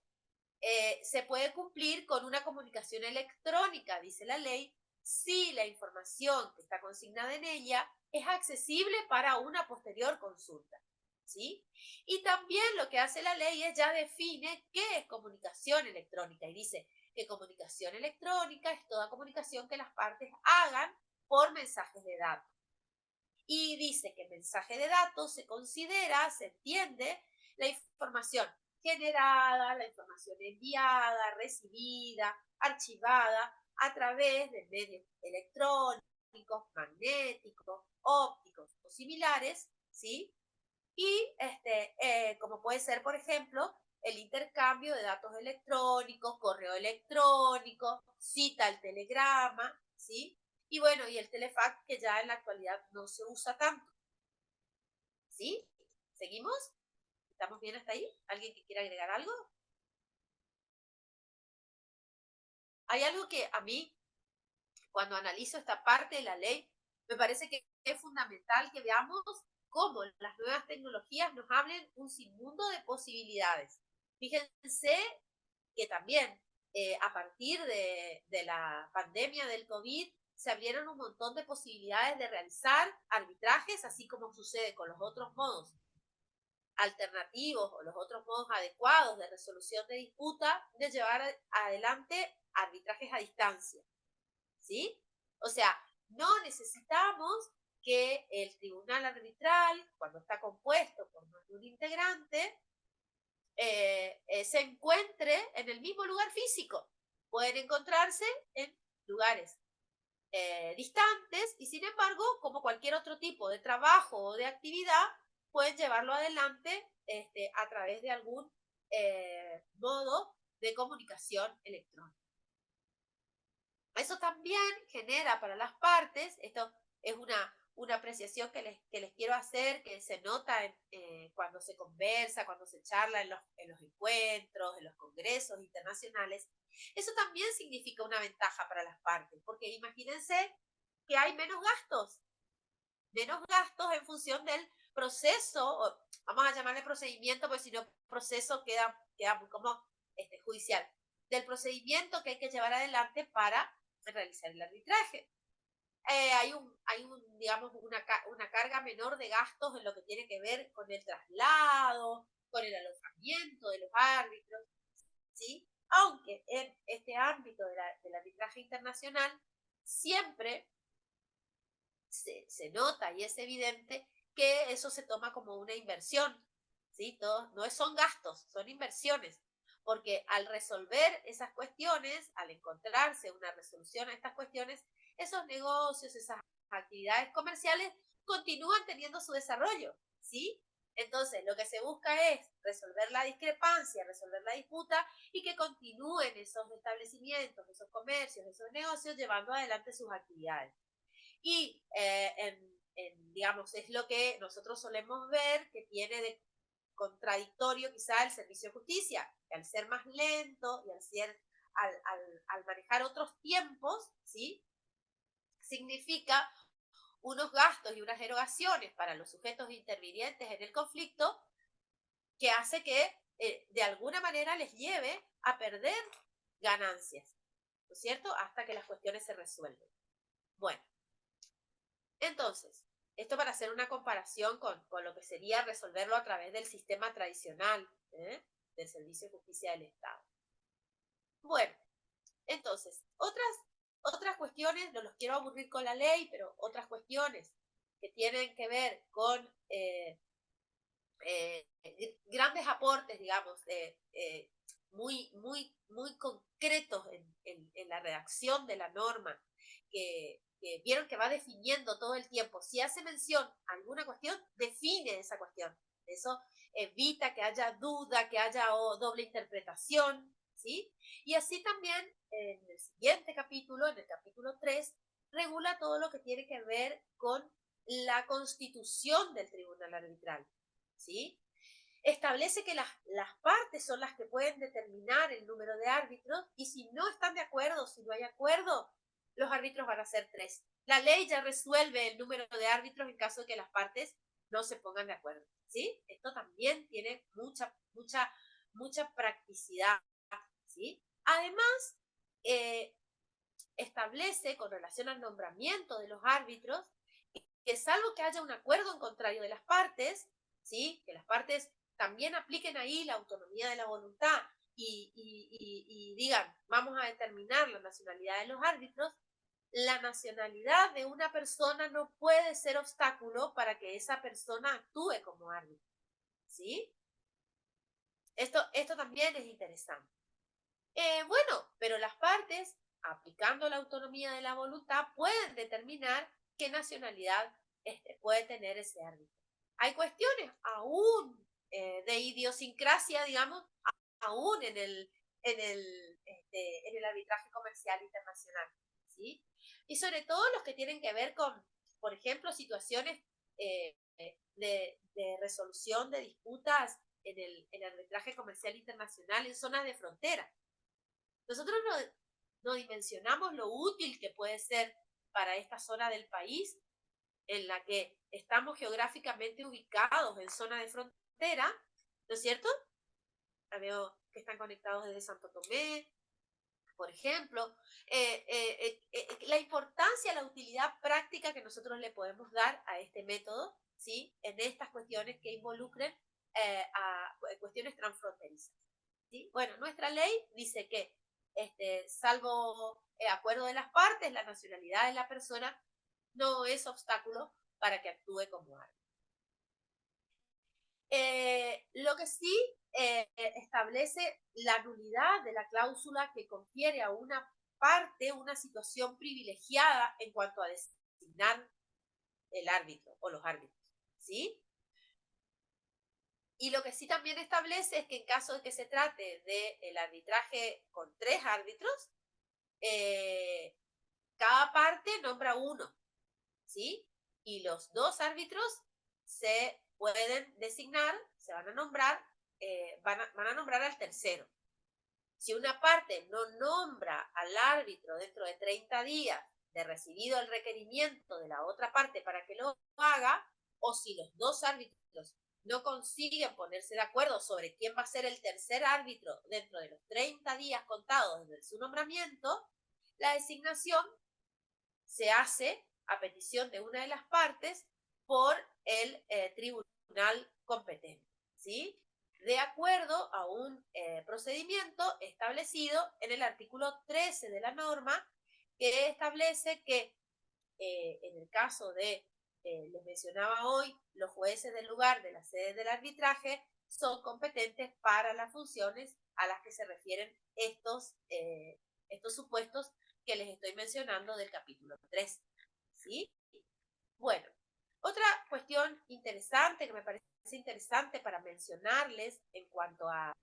se puede cumplir con una comunicación electrónica, dice la ley, si la información que está consignada en ella es accesible para una posterior consulta, ¿sí? Y también lo que hace la ley es ya define qué es comunicación electrónica y dice que comunicación electrónica es toda comunicación que las partes hagan por mensajes de datos. Y dice que mensaje de datos se considera, se entiende, la información generada, la información enviada, recibida, archivada a través de medios electrónicos, magnéticos, ópticos o similares, ¿sí? Y como puede ser, por ejemplo, el intercambio de datos electrónicos, correo electrónico, cita al telegrama, ¿sí? Y bueno, y el telefax que ya en la actualidad no se usa tanto, ¿sí? ¿Seguimos? ¿Estamos bien hasta ahí? ¿Alguien que quiera agregar algo? Hay algo que a mí, cuando analizo esta parte de la ley, me parece que es fundamental que veamos cómo las nuevas tecnologías nos abren un sinmundo de posibilidades. Fíjense que también a partir de la pandemia del COVID se abrieron un montón de posibilidades de realizar arbitrajes, así como sucede con los otros modos alternativos o los otros modos adecuados de resolución de disputa, de llevar adelante arbitrajes a distancia, ¿sí? O sea, no necesitamos que el tribunal arbitral, cuando está compuesto por más de un integrante, se encuentre en el mismo lugar físico. Pueden encontrarse en lugares distantes y sin embargo, como cualquier otro tipo de trabajo o de actividad, pueden llevarlo adelante a través de algún modo de comunicación electrónica. Eso también genera para las partes, esto es una apreciación que les quiero hacer, que se nota cuando se conversa, cuando se charla en los encuentros, en los congresos internacionales. Eso también significa una ventaja para las partes, porque imagínense que hay menos gastos en función del proceso, vamos a llamarle procedimiento, porque si no proceso queda muy como judicial, del procedimiento que hay que llevar adelante para realizar el arbitraje. Digamos, una carga menor de gastos en lo que tiene que ver con el traslado, con el alojamiento de los árbitros, ¿sí? Aunque en este ámbito del arbitraje internacional siempre se nota y es evidente que eso se toma como una inversión, ¿sí? No son gastos, son inversiones, porque al resolver esas cuestiones, al encontrarse una resolución a estas cuestiones, esos negocios, esas actividades comerciales continúan teniendo su desarrollo, ¿sí? Entonces, lo que se busca es resolver la discrepancia, resolver la disputa y que continúen esos establecimientos, esos comercios, esos negocios llevando adelante sus actividades. Y digamos, es lo que nosotros solemos ver que tiene de contradictorio quizá el servicio de justicia, que al ser más lento y al manejar otros tiempos, ¿sí? significa unos gastos y unas erogaciones para los sujetos intervinientes en el conflicto que hace que de alguna manera les lleve a perder ganancias, ¿no es cierto? Hasta que las cuestiones se resuelven. Bueno, entonces, esto para hacer una comparación con lo que sería resolverlo a través del sistema tradicional del Servicio de Justicia del Estado. Bueno, entonces, otras cuestiones, no los quiero aburrir con la ley, pero otras cuestiones que tienen que ver con grandes aportes, digamos, muy concretos en la redacción de la norma, que vieron que va definiendo todo el tiempo. Si hace mención a alguna cuestión, define esa cuestión. Eso evita que haya duda, que haya doble interpretación, ¿sí? Y así también en el siguiente capítulo, en el capítulo 3, regula todo lo que tiene que ver con la constitución del tribunal arbitral, ¿sí? Establece que las partes son las que pueden determinar el número de árbitros y si no están de acuerdo, si no hay acuerdo, los árbitros van a ser 3. La ley ya resuelve el número de árbitros en caso de que las partes no se pongan de acuerdo, ¿sí? Esto también tiene mucha practicidad, ¿sí? Además, establece con relación al nombramiento de los árbitros que salvo que haya un acuerdo en contrario de las partes, ¿sí? Que las partes también apliquen ahí la autonomía de la voluntad y digan, vamos a determinar la nacionalidad de los árbitros, la nacionalidad de una persona no puede ser obstáculo para que esa persona actúe como árbitro, ¿sí? Esto también es interesante. Bueno, pero las partes, aplicando la autonomía de la voluntad, pueden determinar qué nacionalidad puede tener ese árbitro. Hay cuestiones aún de idiosincrasia, digamos, aún en el arbitraje comercial internacional, ¿sí? Y sobre todo los que tienen que ver con, por ejemplo, situaciones de resolución de disputas en el arbitraje comercial internacional en zonas de frontera. Nosotros no dimensionamos lo útil que puede ser para esta zona del país en la que estamos geográficamente ubicados en zona de frontera, ¿no es cierto? Veo que están conectados desde Santo Tomé, por ejemplo. La importancia, la utilidad práctica que nosotros le podemos dar a este método, ¿sí? En estas cuestiones que involucren a cuestiones transfronterizas, ¿sí? Bueno, nuestra ley dice que salvo acuerdo de las partes, la nacionalidad de la persona no es obstáculo para que actúe como árbitro. Lo que sí establece la nulidad de la cláusula que confiere a una parte una situación privilegiada en cuanto a designar el árbitro o los árbitros, ¿sí? Y lo que sí también establece es que en caso de que se trate del arbitraje con 3 árbitros, cada parte nombra uno, ¿sí? Y los 2 árbitros se pueden designar, se van a nombrar, van a nombrar al tercero. Si una parte no nombra al árbitro dentro de 30 días de recibido el requerimiento de la otra parte para que lo haga, o si los 2 árbitros no consiguen ponerse de acuerdo sobre quién va a ser el tercer árbitro dentro de los 30 días contados desde su nombramiento, la designación se hace a petición de una de las partes por el tribunal competente, ¿sí? De acuerdo a un procedimiento establecido en el artículo 13 de la norma, que establece que en el caso de, les mencionaba hoy, los jueces del lugar de la sede del arbitraje son competentes para las funciones a las que se refieren estos supuestos que les estoy mencionando del capítulo 3, ¿sí? Bueno, otra cuestión interesante que me parece interesante para mencionarles en cuanto a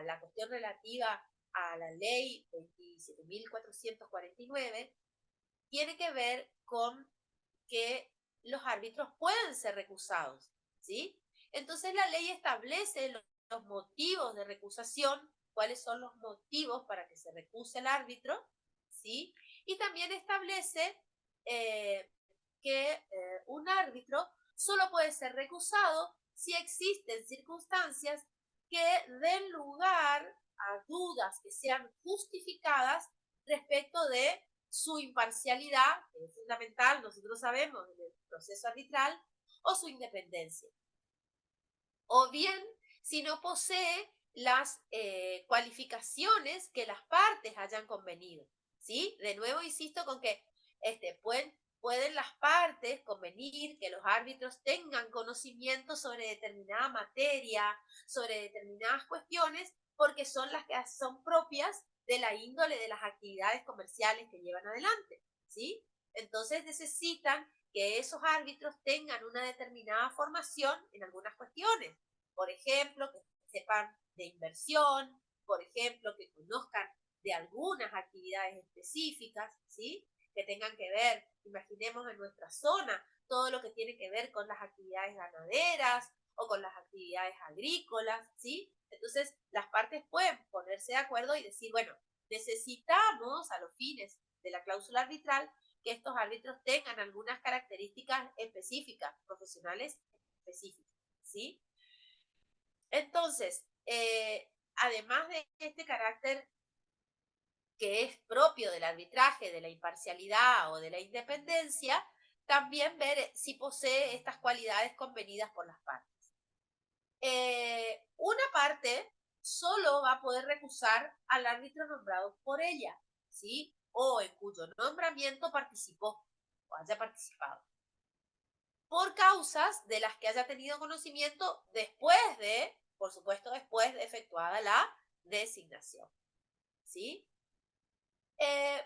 la cuestión relativa a la ley 27.449 tiene que ver con que los árbitros pueden ser recusados, ¿sí? Entonces la ley establece los motivos de recusación, cuáles son los motivos para que se recuse el árbitro, ¿sí? Y también establece que un árbitro solo puede ser recusado si existen circunstancias que den lugar a dudas que sean justificadas respecto de su imparcialidad, que es fundamental, nosotros sabemos, en el proceso arbitral, o su independencia. O bien, si no posee las cualificaciones que las partes hayan convenido, ¿sí? De nuevo insisto con que pueden las partes convenir que los árbitros tengan conocimiento sobre determinada materia, sobre determinadas cuestiones, porque son las que son propias de la índole de las actividades comerciales que llevan adelante, ¿sí? Entonces necesitan que esos árbitros tengan una determinada formación en algunas cuestiones. Por ejemplo, que sepan de inversión, por ejemplo, que conozcan de algunas actividades específicas, ¿sí? Que tengan que ver, imaginemos en nuestra zona, todo lo que tiene que ver con las actividades ganaderas o con las actividades agrícolas, ¿sí? Entonces, las partes pueden ponerse de acuerdo y decir, bueno, necesitamos a los fines de la cláusula arbitral que estos árbitros tengan algunas características específicas, profesionales específicas, ¿sí? Entonces, además de este carácter que es propio del arbitraje, de la imparcialidad o de la independencia, también ver si posee estas cualidades convenidas por las partes. Una parte solo va a poder recusar al árbitro nombrado por ella, ¿sí? O en cuyo nombramiento participó o haya participado, por causas de las que haya tenido conocimiento después de, por supuesto, después de efectuada la designación, ¿sí?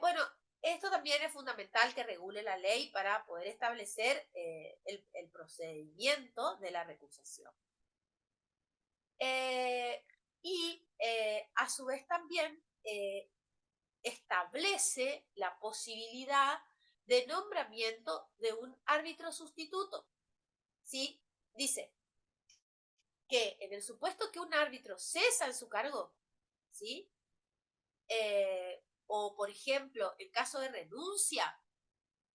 Bueno, esto también es fundamental que regule la ley para poder establecer el procedimiento de la recusación. Y a su vez también establece la posibilidad de nombramiento de un árbitro sustituto. ¿Sí? Dice que en el supuesto que un árbitro cesa en su cargo, ¿sí? O por ejemplo, en caso de renuncia,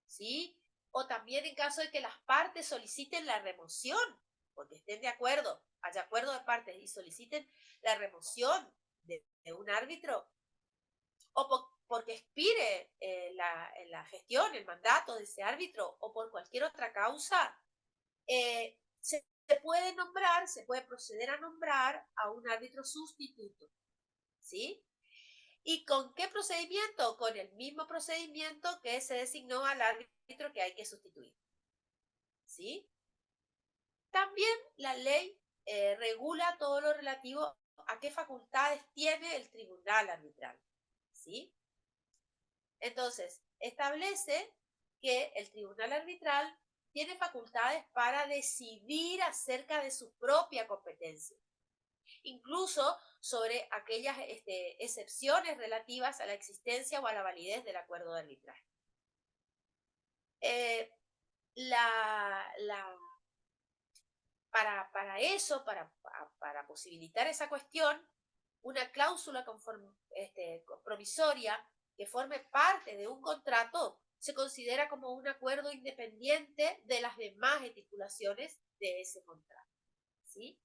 ¿sí? O también en caso de que las partes soliciten la remoción, porque estén de acuerdo, haya acuerdo de partes y soliciten la remoción de un árbitro, o porque expire la gestión, el mandato de ese árbitro, o por cualquier otra causa, se puede nombrar, se puede proceder a nombrar a un árbitro sustituto, ¿sí? ¿Y con qué procedimiento? Con el mismo procedimiento que se designó al árbitro que hay que sustituir, ¿sí? También la ley regula todo lo relativo a qué facultades tiene el tribunal arbitral, ¿sí? Entonces, establece que el tribunal arbitral tiene facultades para decidir acerca de su propia competencia, incluso sobre aquellas excepciones relativas a la existencia o a la validez del acuerdo de arbitraje. Para eso, para posibilitar esa cuestión, una cláusula provisoria que forme parte de un contrato se considera como un acuerdo independiente de las demás estipulaciones de ese contrato, ¿sí?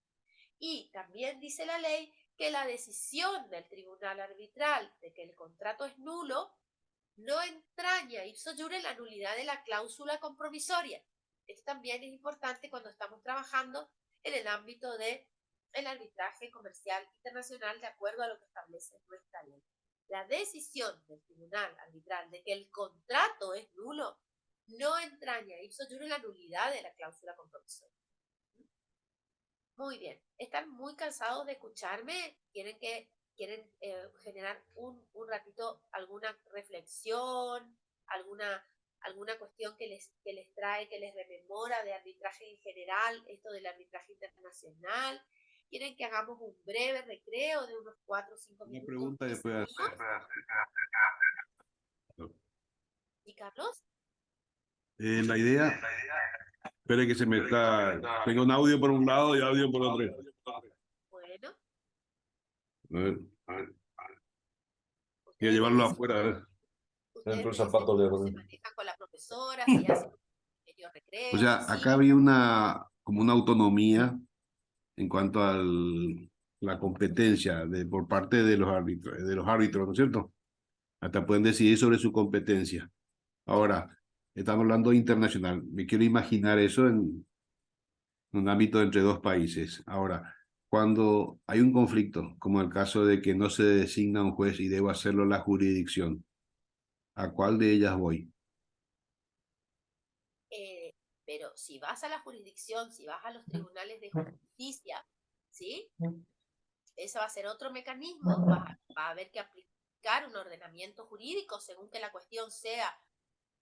Y también dice la ley que la decisión del tribunal arbitral de que el contrato es nulo no entraña ipso iure la nulidad de la cláusula compromisoria. Esto también es importante cuando estamos trabajando en el ámbito del arbitraje comercial internacional de acuerdo a lo que establece nuestra ley. La decisión del tribunal arbitral de que el contrato es nulo no entraña ipso iure la nulidad de la cláusula compromisoria. Muy bien. ¿Están muy cansados de escucharme? ¿Quieren generar un ratito alguna reflexión, alguna cuestión que les trae, que les rememora de arbitraje en general, esto del arbitraje internacional? ¿Quieren que hagamos un breve recreo de unos 4 o 5 minutos? Una pregunta que pueda hacer. ¿Y Carlos? La idea, espere que se me está... Tengo un audio por un lado y audio por otro. Bueno. A ver. Voy a Ustedes me llevarlo dicen, afuera, a ver. ustedes Dentro del me dicen zapato de cómo se manejan con la profesora. profesoras y hacen pequeños O recreos, sea, acá sí. había como una autonomía en cuanto a la competencia por parte de los árbitros, ¿no es cierto? Hasta pueden decidir sobre su competencia. Ahora, estamos hablando internacional. Me quiero imaginar eso en un ámbito entre dos países. Ahora, cuando hay un conflicto, como el caso de que no se designa un juez y debo hacerlo la jurisdicción, ¿a cuál de ellas voy? Eh, pero si vas a la jurisdicción, si vas a los tribunales de justicia, ¿sí? Ese va a ser otro mecanismo, va a haber que aplicar un ordenamiento jurídico según que la cuestión sea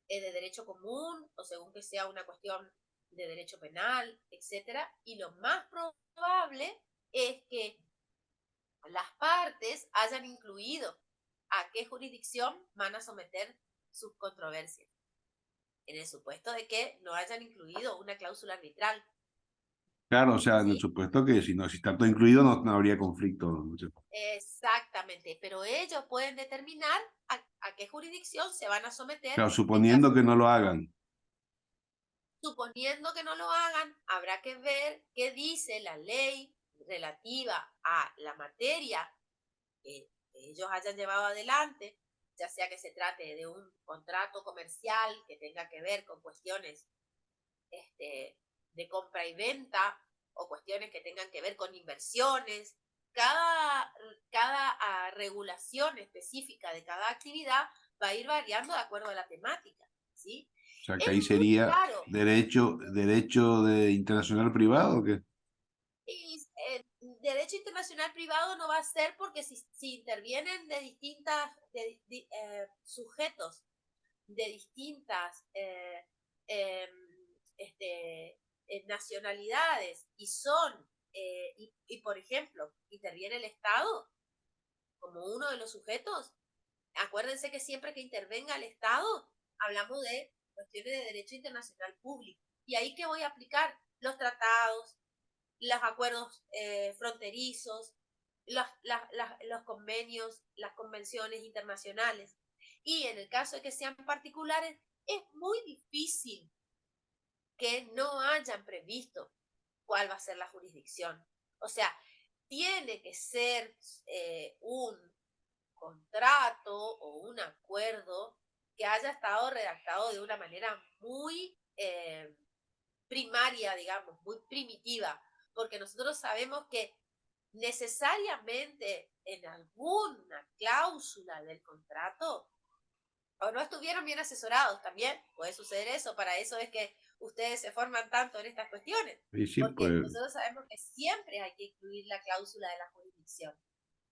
de derecho común o según que sea una cuestión de derecho penal, etcétera. Y lo más probable es que las partes hayan incluido a qué jurisdicción van a someter sus controversias, en el supuesto de que no hayan incluido una cláusula arbitral, Claro, o sea, en el ¿sí? supuesto que si no, si está todo incluido, no habría conflicto, ¿no? Exactamente, pero ellos pueden determinar a qué jurisdicción se van a someter Claro, en caso. suponiendo que no lo hagan. Suponiendo que no lo hagan, habrá que ver qué dice la ley relativa a la materia que ellos hayan llevado adelante, ya sea que se trate de un contrato comercial que tenga que ver con cuestiones de compra y venta o cuestiones que tengan que ver con inversiones. Cada regulación específica de cada actividad va a ir variando de acuerdo a la temática, ¿sí? O sea, que Es ahí muy sería claro. derecho de internacional privado, ¿o qué? Y derecho internacional privado no va a ser porque si intervienen de distintas sujetos de distintas nacionalidades y son, por ejemplo, interviene el Estado como uno de los sujetos, acuérdense que siempre que intervenga el Estado, hablamos de cuestiones de derecho internacional público. ¿Y ahí qué voy a aplicar? Los tratados, los acuerdos fronterizos, los convenios, las convenciones internacionales. Y en el caso de que sean particulares, es muy difícil que no hayan previsto cuál va a ser la jurisdicción. O sea, tiene que ser un contrato o un acuerdo que haya estado redactado de una manera muy primaria, digamos, muy primitiva, porque nosotros sabemos que necesariamente en alguna cláusula del contrato o no estuvieron bien asesorados también, puede suceder eso, para eso es que ustedes se forman tanto en estas cuestiones, Y sí, porque pues, nosotros sabemos que siempre hay que incluir la cláusula de la jurisdicción.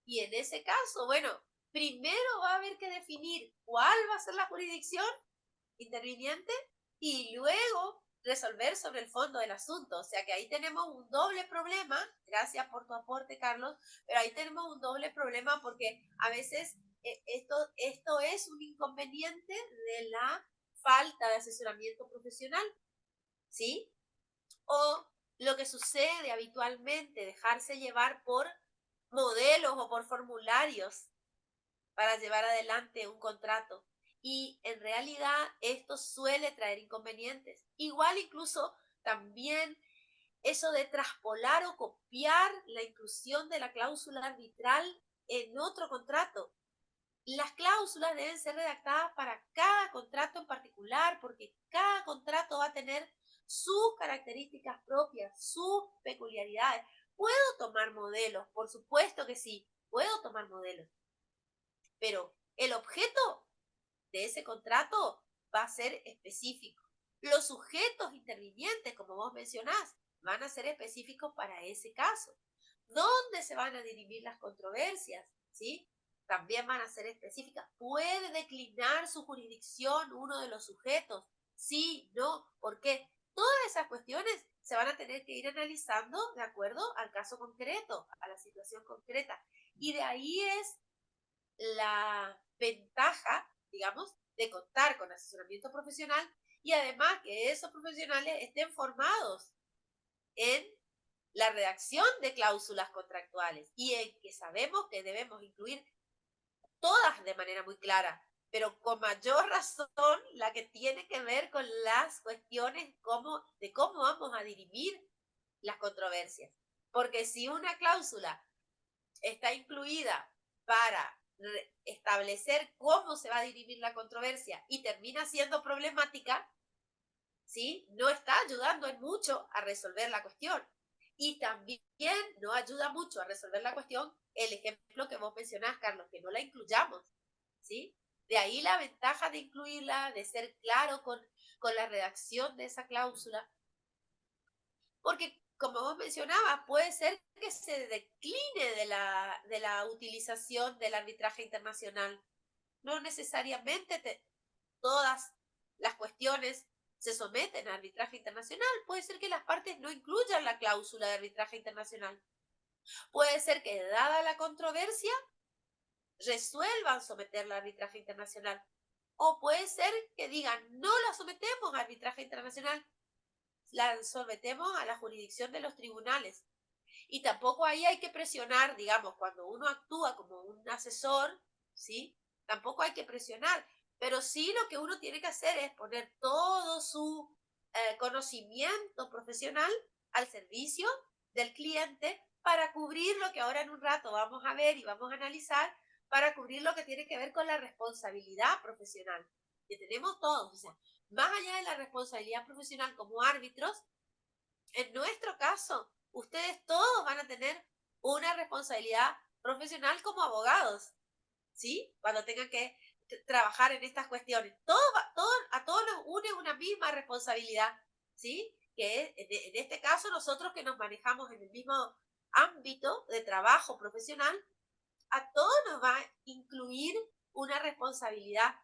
Y en ese caso, bueno, primero va a haber que definir cuál va a ser la jurisdicción interviniente y luego resolver sobre el fondo del asunto. O sea que ahí tenemos un doble problema, gracias por tu aporte, Carlos, pero ahí tenemos un doble problema porque a veces esto es un inconveniente de la falta de asesoramiento profesional, ¿sí? O lo que sucede habitualmente, dejarse llevar por modelos o por formularios para llevar adelante un contrato. Y en realidad esto suele traer inconvenientes. Igual incluso también eso de traspolar o copiar la inclusión de la cláusula arbitral en otro contrato. Las cláusulas deben ser redactadas para cada contrato en particular, porque cada contrato va a tener sus características propias, sus peculiaridades. ¿Puedo tomar modelos? Por supuesto que sí, puedo tomar modelos, pero el objeto de ese contrato va a ser específico. Los sujetos intervinientes, como vos mencionás, van a ser específicos para ese caso. ¿Dónde se van a dirimir las controversias? ¿Sí? También van a ser específicas. ¿Puede declinar su jurisdicción uno de los sujetos? Sí, no, ¿por qué? Todas esas cuestiones se van a tener que ir analizando de acuerdo al caso concreto, a la situación concreta. Y de ahí es la ventaja, digamos, de contar con asesoramiento profesional y además que esos profesionales estén formados en la redacción de cláusulas contractuales y en que sabemos que debemos incluir todas de manera muy clara pero con mayor razón la que tiene que ver con las cuestiones de cómo vamos a dirimir las controversias. Porque si una cláusula está incluida para establecer cómo se va a dirimir la controversia y termina siendo problemática, ¿sí? No está ayudando en mucho a resolver la cuestión. Y también no ayuda mucho a resolver la cuestión el ejemplo que vos mencionás, Carlos, que no la incluyamos, ¿sí? De ahí la ventaja de incluirla, de ser claro con la redacción de esa cláusula, porque como vos mencionabas, puede ser que se decline de la utilización del arbitraje internacional. No necesariamente todas las cuestiones se someten a arbitraje internacional. Puede ser que las partes no incluyan la cláusula de arbitraje internacional. Puede ser que, dada la controversia, resuelvan someterla a arbitraje internacional. O puede ser que digan, no la sometemos a arbitraje internacional, la sometemos a la jurisdicción de los tribunales. Y tampoco ahí hay que presionar, digamos, cuando uno actúa como un asesor, ¿sí? Tampoco hay que presionar, pero sí lo que uno tiene que hacer es poner todo su conocimiento profesional al servicio del cliente para cubrir lo que ahora en un rato vamos a ver y vamos a analizar, para cubrir lo que tiene que ver con la responsabilidad profesional que tenemos todos. O sea, más allá de la responsabilidad profesional como árbitros, en nuestro caso, ustedes todos van a tener una responsabilidad profesional como abogados, ¿sí? Cuando tengan que trabajar en estas cuestiones. A todos nos une una misma responsabilidad, ¿sí? Que en este caso nosotros que nos manejamos en el mismo ámbito de trabajo profesional, a todos nos va a incluir una responsabilidad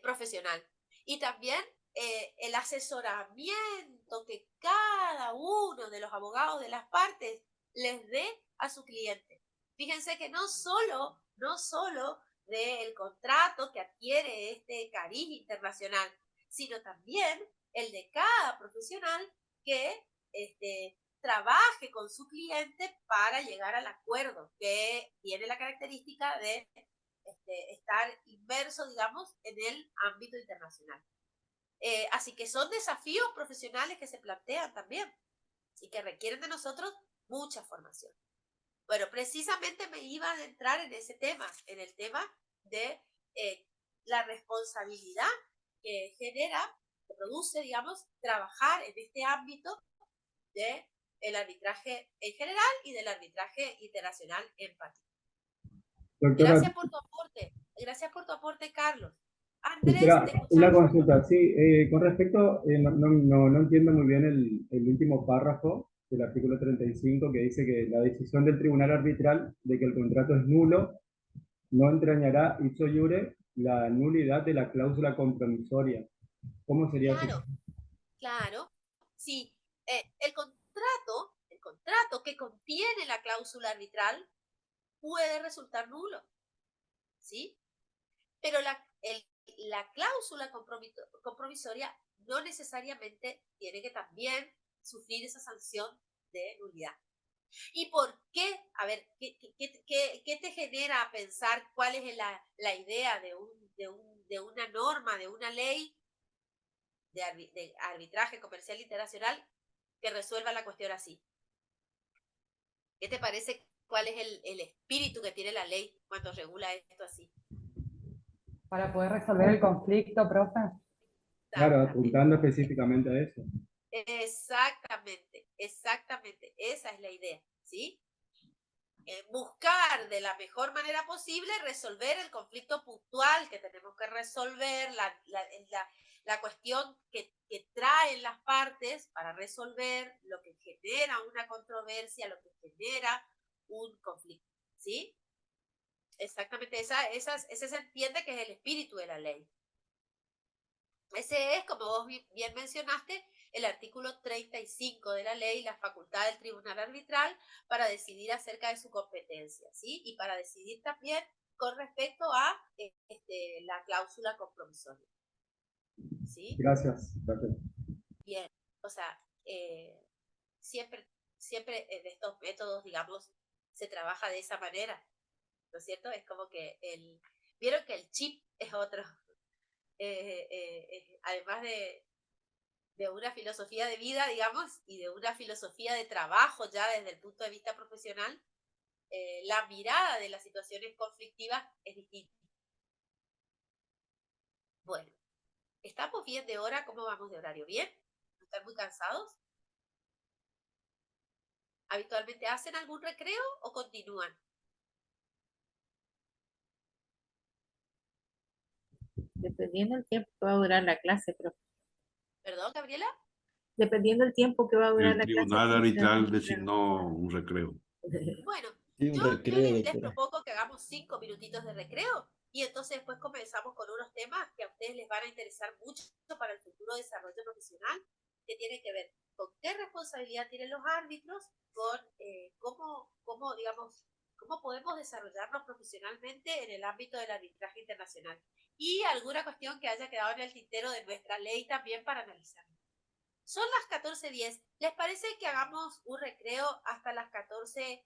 profesional. Y también el asesoramiento que cada uno de los abogados de las partes les dé a su cliente. Fíjense que no solo del contrato que adquiere este cariz internacional, sino también el de cada profesional que trabaje con su cliente para llegar al acuerdo, que tiene la característica de estar inmerso, digamos, en el ámbito internacional. Así que son desafíos profesionales que se plantean también y que requieren de nosotros mucha formación. Bueno, precisamente me iba a entrar en ese tema, en el tema de la responsabilidad que genera, que produce, digamos, trabajar en este ámbito de el arbitraje en general y del arbitraje internacional en particular. Doctora, Gracias por tu aporte, Carlos. Andrés, doctora, te una escuchamos. consulta. Sí, con respecto, no entiendo muy bien el último párrafo del artículo 35 que dice que la decisión del tribunal arbitral de que el contrato es nulo no entrañará ipso iure la nulidad de la cláusula compromisoria. ¿Cómo sería eso? Claro, claro. Sí, el contrato que contiene la cláusula arbitral puede resultar nulo, ¿sí? Pero la cláusula compromisoria no necesariamente tiene que también sufrir esa sanción de nulidad. ¿Y por qué? A ver, ¿qué te genera pensar cuál es la idea de una norma, de una ley de arbitraje comercial internacional que resuelva la cuestión así? ¿Qué te parece? ¿Cuál es el espíritu que tiene la ley cuando regula esto así? Para poder resolver el conflicto, profe. Claro, Exactamente. apuntando específicamente a eso. Exactamente. Esa es la idea, ¿sí? Buscar de la mejor manera posible resolver el conflicto puntual que tenemos que resolver, la cuestión que traen las partes para resolver lo que genera una controversia, lo que genera un conflicto, ¿sí? Exactamente, ese se entiende que es el espíritu de la ley. Ese es, como vos bien mencionaste, el artículo 35 de la ley, la facultad del tribunal arbitral para decidir acerca de su competencia, ¿sí? Y para decidir también con respecto a la cláusula compromisoria, ¿sí? Gracias. Gracias. Bien, o sea, siempre en estos métodos, digamos, se trabaja de esa manera, ¿no es cierto? Es como que Vieron que el chip es otro. Además de una filosofía de vida, digamos, y de una filosofía de trabajo ya desde el punto de vista profesional, la mirada de las situaciones conflictivas es distinta. Bueno, ¿estamos bien de hora? ¿Cómo vamos de horario? ¿Bien? ¿No están muy cansados? ¿Habitualmente hacen algún recreo o continúan? Dependiendo del tiempo que va a durar la clase, profe. ¿Perdón, Gabriela? Dependiendo del tiempo que va a durar El la clase. tribunal sí, arbitral designó un recreo. Bueno, Sí, un yo recreo, les doctora. propongo que hagamos 5 minutitos de recreo y entonces después comenzamos con unos temas que a ustedes les van a interesar mucho para el futuro desarrollo profesional, que tienen que ver con qué responsabilidad tienen los árbitros, con digamos, cómo podemos desarrollarnos profesionalmente en el ámbito del arbitraje internacional y alguna cuestión que haya quedado en el tintero de nuestra ley también para analizar. Son las 14:10. ¿Les parece que hagamos un recreo hasta las 14:15?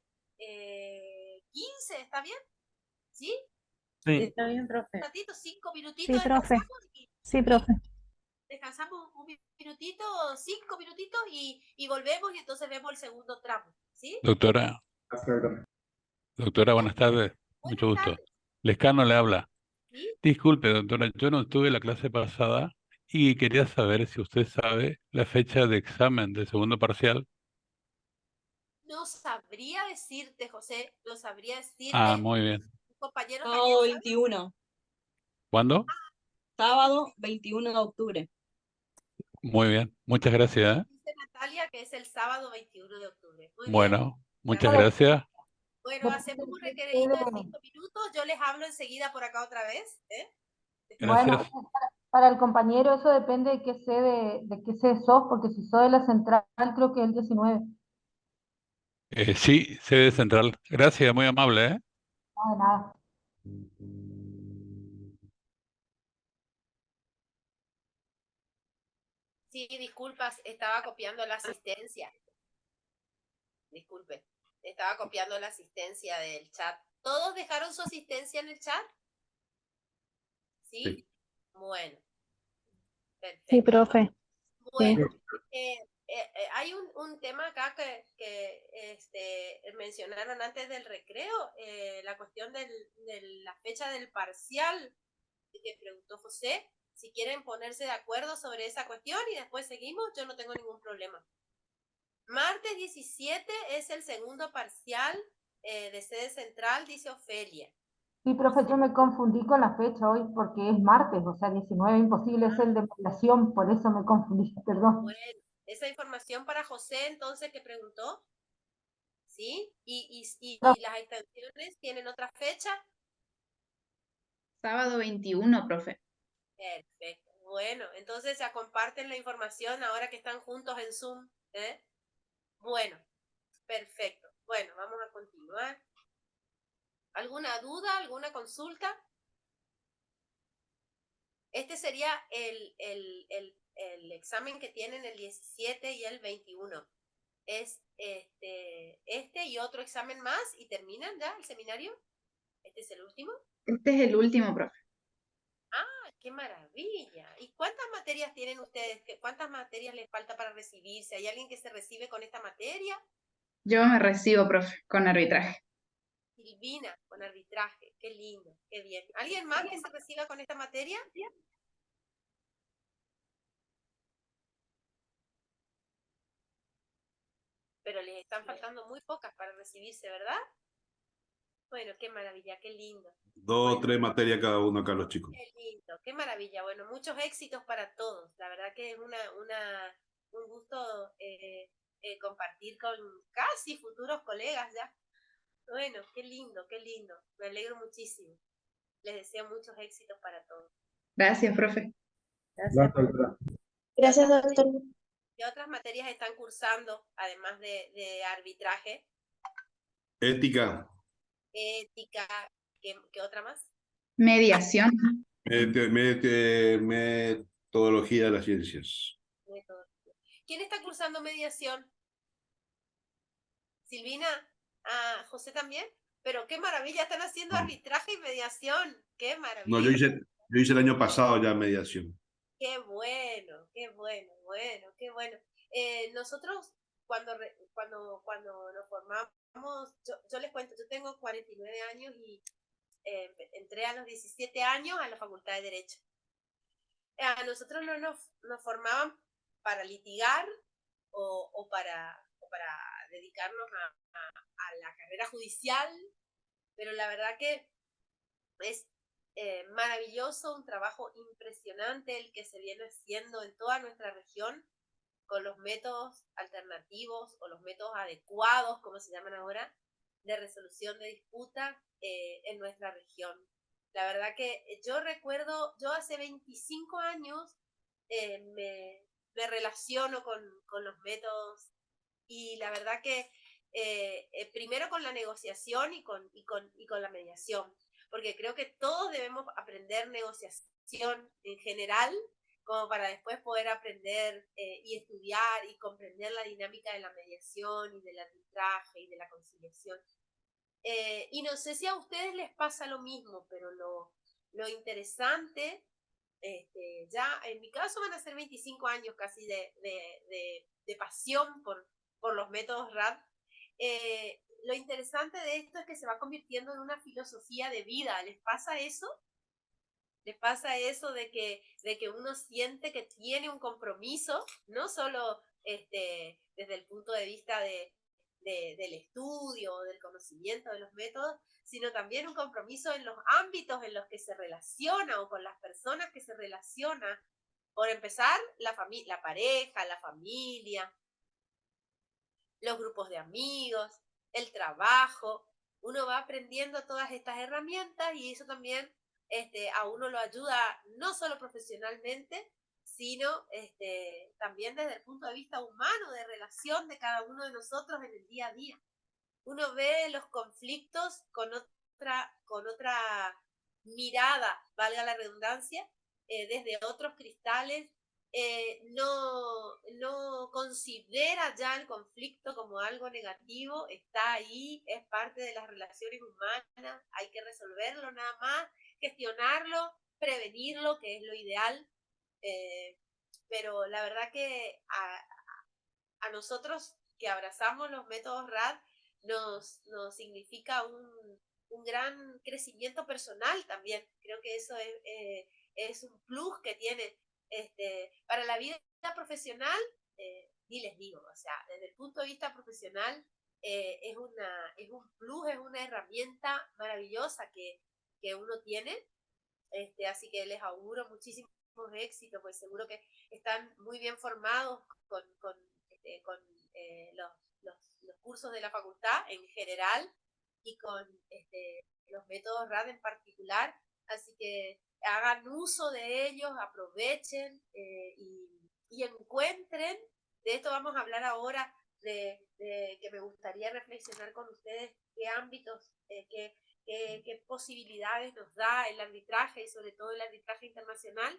¿Está bien? ¿Sí? Sí. Está bien, profe. Un ratito, 5 minutitos, Sí, profe. descansamos Sí, profe. descansamos un minutito, 5 minutitos y volvemos y entonces vemos el segundo tramo. ¿Sí? Doctora, buenas tardes, mucho Buenas gusto. tardes. Lescano le habla. ¿Sí? Disculpe, doctora, yo no estuve la clase pasada y quería saber si usted sabe la fecha de examen de segundo parcial. No sabría decirte, José, no sabría Ah, decirte. muy bien. ¿Un compañero Sábado también sabe? 21. ¿Cuándo? Sábado 21 de octubre. Muy bien, muchas gracias. Dice Natalia que es el sábado 21 de octubre. Muy bien. Bueno, muchas Gracias. gracias. Bueno, hacemos un requeridito de 5 minutos. Yo les hablo enseguida por acá otra vez. Bueno, Gracias. para el compañero eso depende de qué sede sos, porque si sos de la central creo que es el 19. Sí, sede central. Gracias, muy amable, ¿eh? No, de nada. Sí, disculpas, estaba copiando la asistencia. Disculpe, estaba copiando la asistencia del chat. ¿Todos dejaron su asistencia en el chat? ¿Sí? Sí. Bueno, perfecto. Sí, profe. Bueno, hay un tema acá que mencionaron antes del recreo, la cuestión de la fecha del parcial que preguntó José. Si quieren ponerse de acuerdo sobre esa cuestión y después seguimos, yo no tengo ningún problema. Martes 17 es el segundo parcial de sede central, dice Ofelia. Sí, profe, yo me confundí con la fecha hoy porque es martes, o sea, 19, imposible, es el de mediación, por eso me confundí, perdón. Bueno, esa información para José entonces que preguntó, ¿sí? Y las extensiones tienen otra fecha. Sábado 21, profe. Perfecto. Bueno, entonces ya comparten la información ahora que están juntos en Zoom. Bueno, perfecto. Bueno, vamos a continuar. ¿Alguna duda? ¿Alguna consulta? Este sería el examen que tienen el 17 y el 21. Es este y otro examen más y terminan ya el seminario. ¿Este es el último? Este es el último, profe. ¡Ah, qué maravilla! ¿Y cuántas materias tienen ustedes? ¿Cuántas materias les falta para recibirse? ¿Hay alguien que se recibe con esta materia? Yo me recibo, profe, con arbitraje. Silvina, con arbitraje. Qué lindo, qué bien. ¿Alguien más que se reciba con esta materia? Pero les están faltando muy pocas para recibirse, ¿verdad? Bueno, qué maravilla, qué lindo. 2 o 3 materias cada uno acá los chicos. Qué lindo, qué maravilla. Bueno, muchos éxitos para todos. La verdad que es un gusto compartir con casi futuros colegas ya. Bueno, qué lindo, qué lindo. Me alegro muchísimo. Les deseo muchos éxitos para todos. Gracias, profe. Gracias. Gracias, doctor. ¿Qué otras materias están cursando, además de arbitraje? Ética, Ética, ¿qué otra más? Mediación. metodología de las ciencias. ¿Quién está cursando mediación? ¿Silvina? ¿Ah, José también? pero qué maravilla, están haciendo No, arbitraje y mediación. Qué no, maravilla. yo hice el año pasado ya mediación. Qué bueno, qué bueno, bueno, qué bueno. Nosotros cuando nos formamos, yo les cuento, yo tengo 49 años y entré a los 17 años a la Facultad de Derecho. A nosotros no nos formaban para litigar o para dedicarnos a la carrera judicial, pero la verdad que es maravilloso, un trabajo impresionante el que se viene haciendo en toda nuestra región con los métodos alternativos o los métodos adecuados, como se llaman ahora, de resolución de disputas en nuestra región. La verdad que yo recuerdo, yo hace 25 años me relaciono con los métodos y la verdad que primero con la negociación y con la mediación, porque creo que todos debemos aprender negociación en general, como para después poder aprender y estudiar y comprender la dinámica de la mediación y del arbitraje y de la conciliación. Y no sé si a ustedes les pasa lo mismo, pero lo interesante, ya en mi caso van a ser 25 años casi de pasión por los métodos RAD. Lo interesante de esto es que se va convirtiendo en una filosofía de vida. ¿Les pasa eso? ¿Les pasa eso de que uno siente que tiene un compromiso, no solo desde el punto de vista del estudio, del conocimiento de los métodos, sino también un compromiso en los ámbitos en los que se relaciona o con las personas que se relaciona? Por empezar, la pareja, la familia, los grupos de amigos, el trabajo. Uno va aprendiendo todas estas herramientas y eso también a uno lo ayuda no solo profesionalmente, sino también desde el punto de vista humano, de relación de cada uno de nosotros en el día a día. Uno ve los conflictos con otra mirada, valga la redundancia, desde otros cristales. No considera ya el conflicto como algo negativo, está ahí, es parte de las relaciones humanas, hay que resolverlo nada más, gestionarlo, prevenirlo, que es lo ideal. Pero la verdad que a nosotros que abrazamos los métodos RAD nos significa un gran crecimiento personal también. Creo que eso es un plus que tiene para la vida profesional, ni les digo, o sea, desde el punto de vista profesional es un plus, es una herramienta maravillosa que uno tiene, así que les auguro muchísimos éxitos, pues seguro que están muy bien formados con los cursos de la facultad en general y con los métodos RAD en particular, así que hagan uso de ellos, aprovechen y encuentren. De esto vamos a hablar ahora, de que me gustaría reflexionar con ustedes qué ámbitos, qué posibilidades nos da el arbitraje y sobre todo el arbitraje internacional.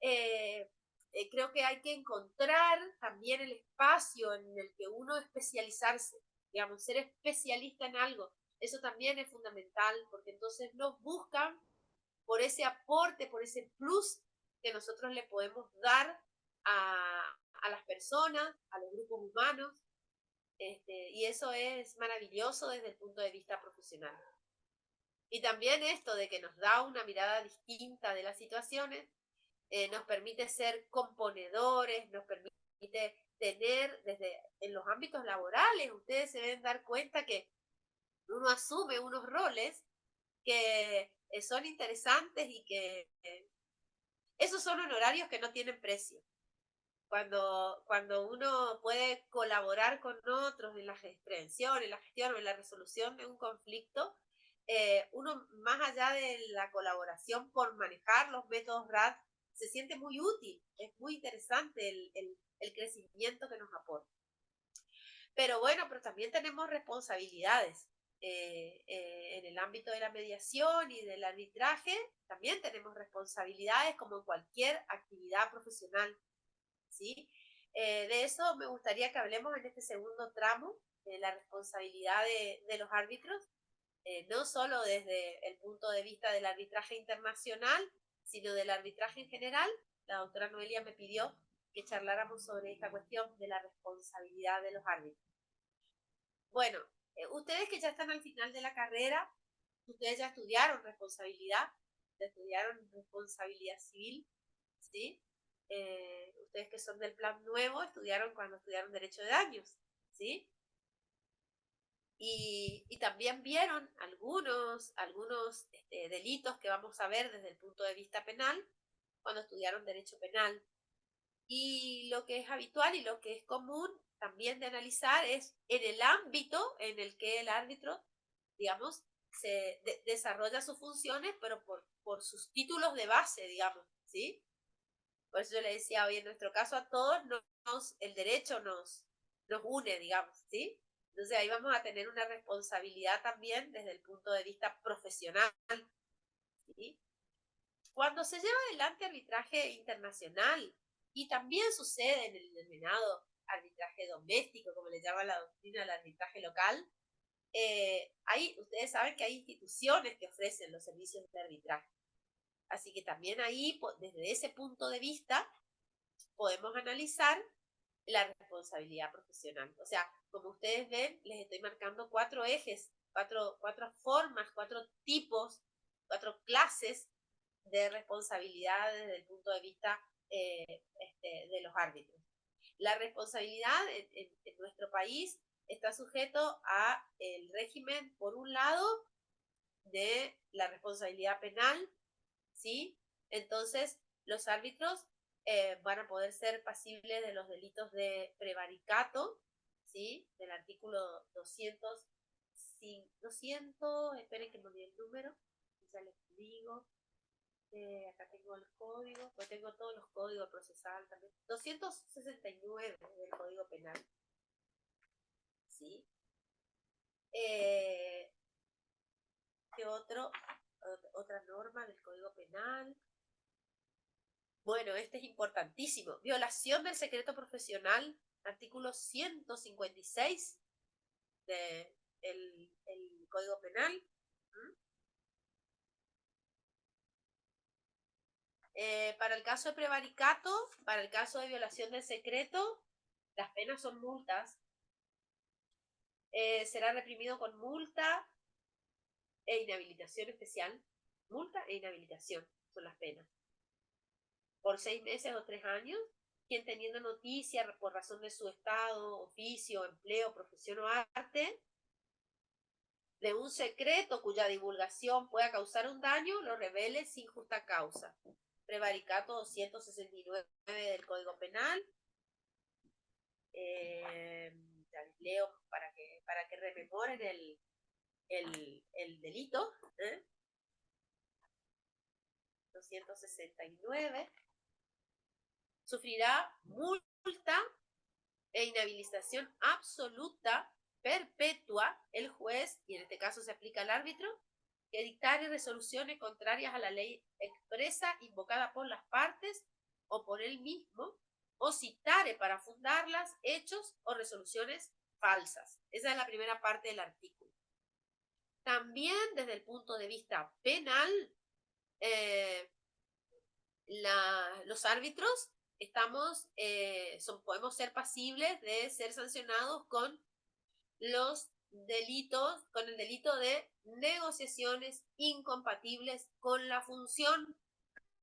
Creo que hay que encontrar también el espacio en el que uno especializarse, digamos, ser especialista en algo. Eso también es fundamental, porque entonces nos buscan por ese aporte, por ese plus que nosotros le podemos dar a las personas, a los grupos humanos, y eso es maravilloso desde el punto de vista profesional. Y también esto de que nos da una mirada distinta de las situaciones, nos permite ser componedores, nos permite tener en los ámbitos laborales, ustedes se deben dar cuenta que uno asume unos roles que son interesantes y que esos son honorarios que no tienen precio. Cuando uno puede colaborar con otros en la prevención, en la gestión o en la resolución de un conflicto, uno más allá de la colaboración por manejar los métodos RAD, se siente muy útil, es muy interesante el crecimiento que nos aporta. Pero bueno, pero también tenemos responsabilidades. En el ámbito de la mediación y del arbitraje, también tenemos responsabilidades como en cualquier actividad profesional, ¿sí? De eso me gustaría que hablemos en este segundo tramo, de la responsabilidad de los árbitros. no solo desde el punto de vista del arbitraje internacional, sino del arbitraje en general. La doctora Noelia me pidió que charláramos sobre esta cuestión de la responsabilidad de los árbitros. Bueno, ustedes que ya están al final de la carrera, ustedes ya estudiaron responsabilidad civil, ¿sí? Ustedes que son del plan nuevo estudiaron cuando estudiaron derecho de daños, ¿sí? Y también vieron algunos delitos que vamos a ver desde el punto de vista penal cuando estudiaron derecho penal. Y lo que es habitual y lo que es común también de analizar es en el ámbito en el que el árbitro, digamos, desarrolla sus funciones, pero por sus títulos de base, digamos, ¿sí? Por eso yo le decía hoy, en nuestro caso a todos el derecho nos une, digamos, ¿sí? Entonces ahí vamos a tener una responsabilidad también desde el punto de vista profesional, ¿sí? Cuando se lleva adelante arbitraje internacional, y también sucede en el denominado arbitraje doméstico, como le llama la doctrina del arbitraje local, ahí ustedes saben que hay instituciones que ofrecen los servicios de arbitraje. Así que también ahí, desde ese punto de vista, podemos analizar la responsabilidad profesional. O sea, como ustedes ven, les estoy marcando 4 ejes, cuatro formas, 4 tipos, 4 clases de responsabilidad desde el punto de vista de los árbitros. La responsabilidad en nuestro país está sujeto a el régimen, por un lado, de la responsabilidad penal, ¿sí? Entonces, los árbitros van a poder ser pasibles de los delitos de prevaricato, ¿sí? Del artículo 200, esperen que me olvide el número, ya les digo. Acá tengo el código, pues tengo todos los códigos procesales también. 269 del Código Penal. ¿Sí? ¿Qué otra norma del Código Penal? Bueno, este es importantísimo. Violación del secreto profesional, artículo 156 del Código Penal. Para el caso de prevaricato, para el caso de violación del secreto, las penas son multas. Será reprimido con multa e inhabilitación especial. Multa e inhabilitación son las penas. Por 6 meses o 3 años, quien teniendo noticia por razón de su estado, oficio, empleo, profesión o arte, de un secreto cuya divulgación pueda causar un daño, lo revele sin justa causa. Prevaricato 269 del Código Penal. Ya les leo para que rememoren el delito. 269. Sufrirá multa e inhabilitación absoluta perpetua el juez, y en este caso se aplica al árbitro, que dictare resoluciones contrarias a la ley expresa invocada por las partes o por él mismo, o citare para fundarlas hechos o resoluciones falsas. Esa es la primera parte del artículo. También desde el punto de vista penal, los árbitros podemos ser pasibles de ser sancionados con el delito de negociaciones incompatibles con la función,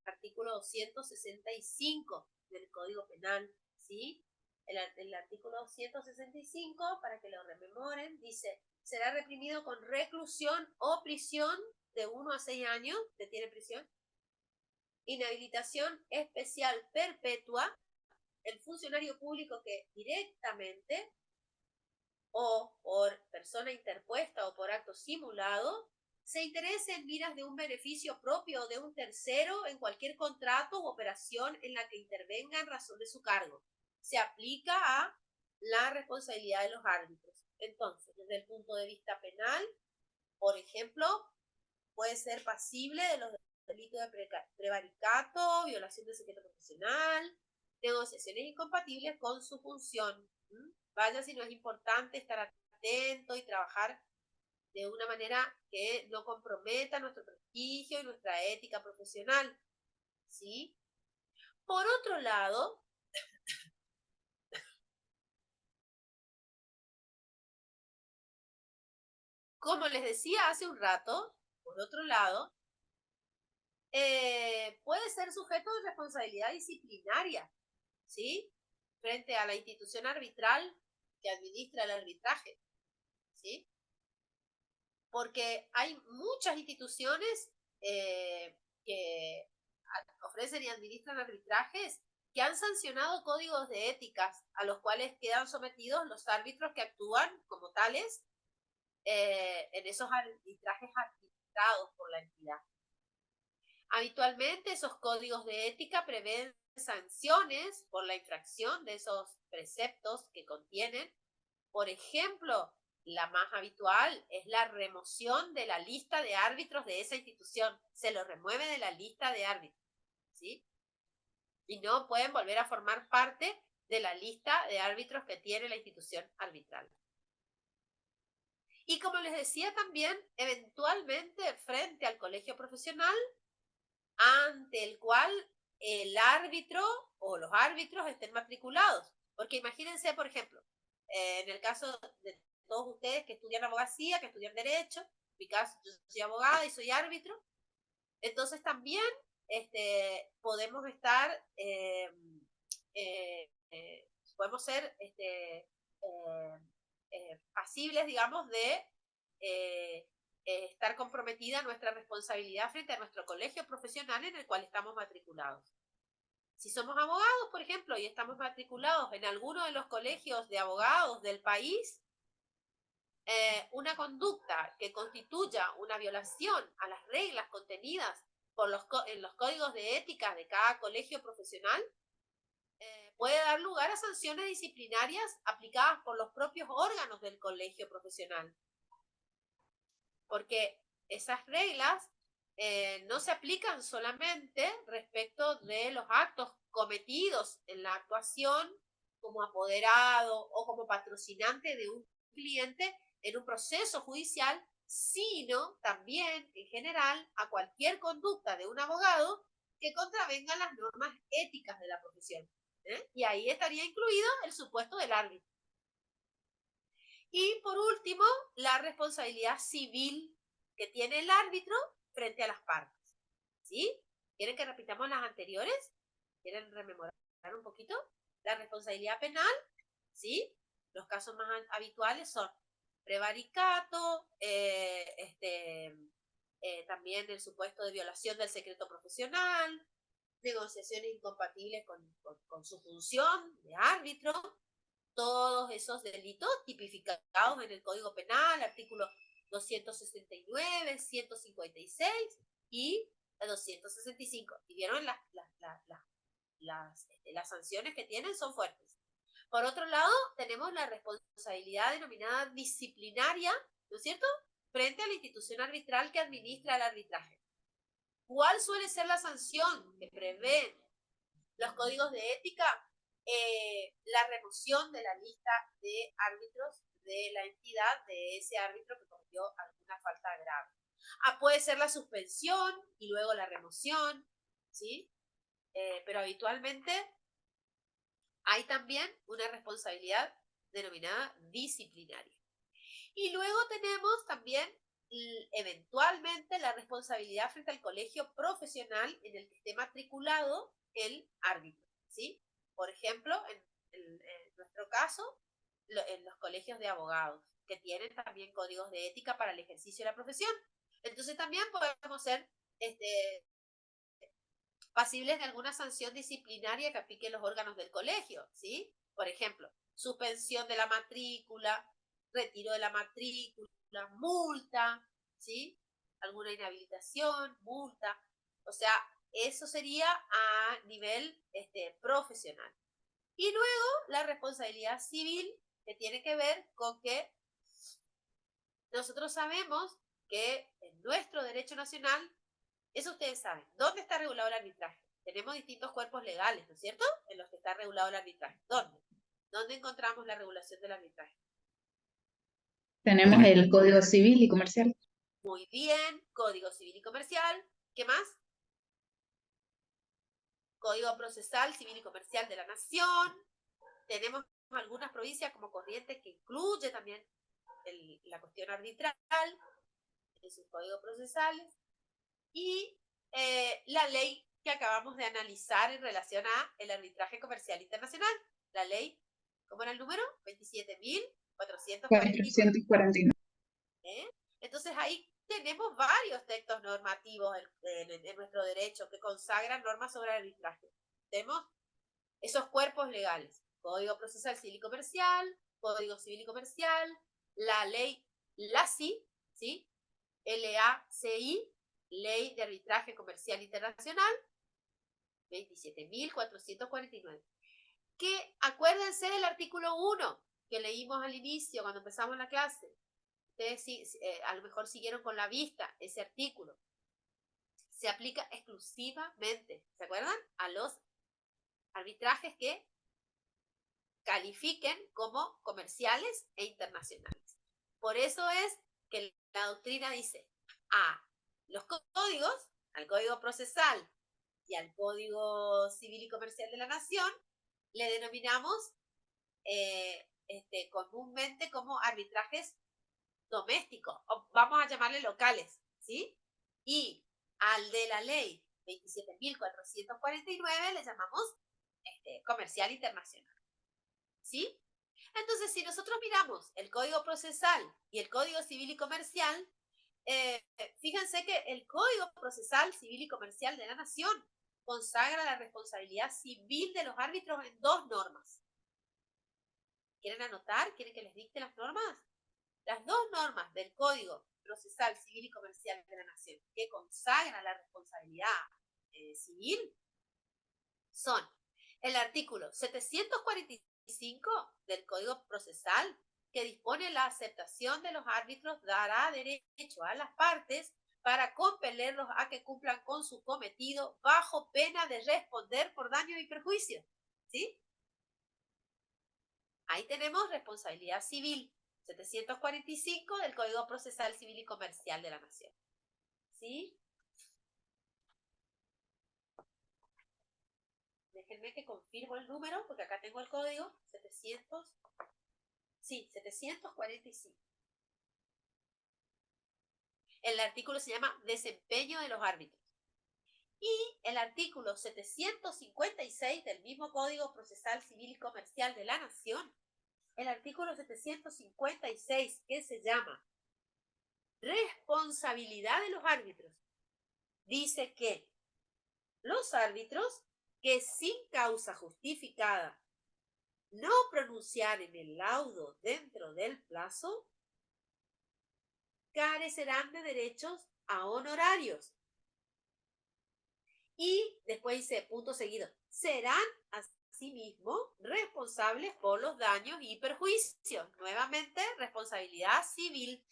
artículo 265 del Código Penal, ¿sí? El artículo 265, para que lo rememoren, dice: será reprimido con reclusión o prisión de 1 a 6 años, detiene prisión, inhabilitación especial perpetua, el funcionario público que directamente o por persona interpuesta o por acto simulado se interese en miras de un beneficio propio o de un tercero en cualquier contrato u operación en la que intervenga en razón de su cargo. Se aplica a la responsabilidad de los árbitros. Entonces, desde el punto de vista penal, por ejemplo, puede ser pasible de los delitos de prevaricato, violación del secreto profesional, negociaciones incompatibles con su función. Vaya si no es importante estar atento y trabajar de una manera que no comprometa nuestro prestigio y nuestra ética profesional, ¿sí? Por otro lado, como les decía hace un rato, por otro lado, puede ser sujeto de responsabilidad disciplinaria, ¿sí? Frente a la institución arbitral que administra el arbitraje, ¿sí? Porque hay muchas instituciones que ofrecen y administran arbitrajes que han sancionado códigos de éticas a los cuales quedan sometidos los árbitros que actúan como tales en esos arbitrajes administrados por la entidad. Habitualmente esos códigos de ética prevén sanciones por la infracción de esos preceptos que contienen. Por ejemplo, la más habitual es la remoción de la lista de árbitros de esa institución. Se lo remueve de la lista de árbitros, ¿sí? Y no pueden volver a formar parte de la lista de árbitros que tiene la institución arbitral. Y como les decía también, eventualmente frente al colegio profesional, ante el cual el árbitro o los árbitros estén matriculados. Porque imagínense, por ejemplo, en el caso de todos ustedes que estudian abogacía, que estudian derecho, en mi caso yo soy abogada y soy árbitro, entonces también podemos estar, podemos ser pasibles, digamos, de estar comprometida nuestra responsabilidad frente a nuestro colegio profesional en el cual estamos matriculados. Si somos abogados, por ejemplo, y estamos matriculados en alguno de los colegios de abogados del país, una conducta que constituya una violación a las reglas contenidas en los códigos de ética de cada colegio profesional puede dar lugar a sanciones disciplinarias aplicadas por los propios órganos del colegio profesional. Porque esas reglas no se aplican solamente respecto de los actos cometidos en la actuación como apoderado o como patrocinante de un cliente en un proceso judicial, sino también, en general, a cualquier conducta de un abogado que contravenga las normas éticas de la profesión. Y ahí estaría incluido el supuesto del árbitro. Y por último, la responsabilidad civil que tiene el árbitro frente a las partes. ¿Sí? ¿Quieren que repitamos las anteriores? ¿Quieren rememorar un poquito? La responsabilidad penal, ¿sí? Los casos más habituales son prevaricato, también el supuesto de violación del secreto profesional, negociaciones incompatibles con su función de árbitro, todos esos delitos tipificados en el Código Penal, artículos 269, 156 y 265. Y vieron las sanciones que tienen son fuertes. Por otro lado, tenemos la responsabilidad denominada disciplinaria, ¿no es cierto?, frente a la institución arbitral que administra el arbitraje. ¿Cuál suele ser la sanción que prevén los códigos de ética? La remoción de la lista de árbitros de la entidad de ese árbitro que cometió alguna falta grave. Puede ser la suspensión y luego la remoción, ¿sí? Pero habitualmente hay también una responsabilidad denominada disciplinaria. Y luego tenemos también eventualmente la responsabilidad frente al colegio profesional en el que esté matriculado el árbitro, ¿sí? Por ejemplo, en nuestro caso, en los colegios de abogados, que tienen también códigos de ética para el ejercicio de la profesión. Entonces también podemos ser pasibles de alguna sanción disciplinaria que apliquen los órganos del colegio, ¿sí? Por ejemplo, suspensión de la matrícula, retiro de la matrícula, multa, ¿sí? Alguna inhabilitación, multa. O sea, eso sería a nivel profesional. Y luego la responsabilidad civil, que tiene que ver con que nosotros sabemos que en nuestro derecho nacional, eso ustedes saben, ¿dónde está regulado el arbitraje? Tenemos distintos cuerpos legales, ¿no es cierto?, en los que está regulado el arbitraje. ¿Dónde? ¿Dónde encontramos la regulación del arbitraje? Tenemos el Código Civil y Comercial. Muy bien, Código Civil y Comercial. ¿Qué más? Código Procesal Civil y Comercial de la Nación. Tenemos algunas provincias como Corrientes que incluye también la cuestión arbitral en sus códigos procesales. Y la ley que acabamos de analizar en relación a el arbitraje comercial internacional. La ley, ¿cómo era el número? 27.449. 449. Entonces ahí tenemos varios textos normativos en nuestro derecho que consagran normas sobre el arbitraje. Tenemos esos cuerpos legales: Código Procesal Civil y Comercial, Código Civil y Comercial, la ley LACI, ¿sí? LACI, Ley de Arbitraje Comercial Internacional, 27.449. Que acuérdense del artículo 1 que leímos al inicio cuando empezamos la clase. Ustedes a lo mejor siguieron con la vista ese artículo. Se aplica exclusivamente, ¿se acuerdan? A los arbitrajes que califiquen como comerciales e internacionales. Por eso es que la doctrina dice a los códigos, al Código Procesal y al Código Civil y Comercial de la Nación, le denominamos comúnmente como arbitrajes domésticos, o vamos a llamarle locales, ¿sí? Y al de la ley 27.449 le llamamos comercial internacional, ¿sí? Entonces, si nosotros miramos el Código Procesal y el Código Civil y Comercial, fíjense que el Código Procesal Civil y Comercial de la Nación consagra la responsabilidad civil de los árbitros en 2 normas. ¿Quieren anotar? ¿Quieren que les dicte las normas? Las 2 normas del Código Procesal Civil y Comercial de la Nación que consagran la responsabilidad civil son el artículo 745 del Código Procesal, que dispone la aceptación de los árbitros dará derecho a las partes para compelerlos a que cumplan con su cometido bajo pena de responder por daños y perjuicios, ¿sí? Ahí tenemos responsabilidad civil, 745 del Código Procesal Civil y Comercial de la Nación, ¿sí? Déjenme que confirmo el número, porque acá tengo el código, 745. El artículo se llama Desempeño de los árbitros. Y el artículo 756 del mismo Código Procesal Civil y Comercial de la Nación, el artículo 756, que se llama Responsabilidad de los árbitros, dice que los árbitros que sin causa justificada no pronunciaren el laudo dentro del plazo carecerán de derechos a honorarios. Y después dice, punto seguido, serán asimismo responsables por los daños y perjuicios. Nuevamente, responsabilidad civil,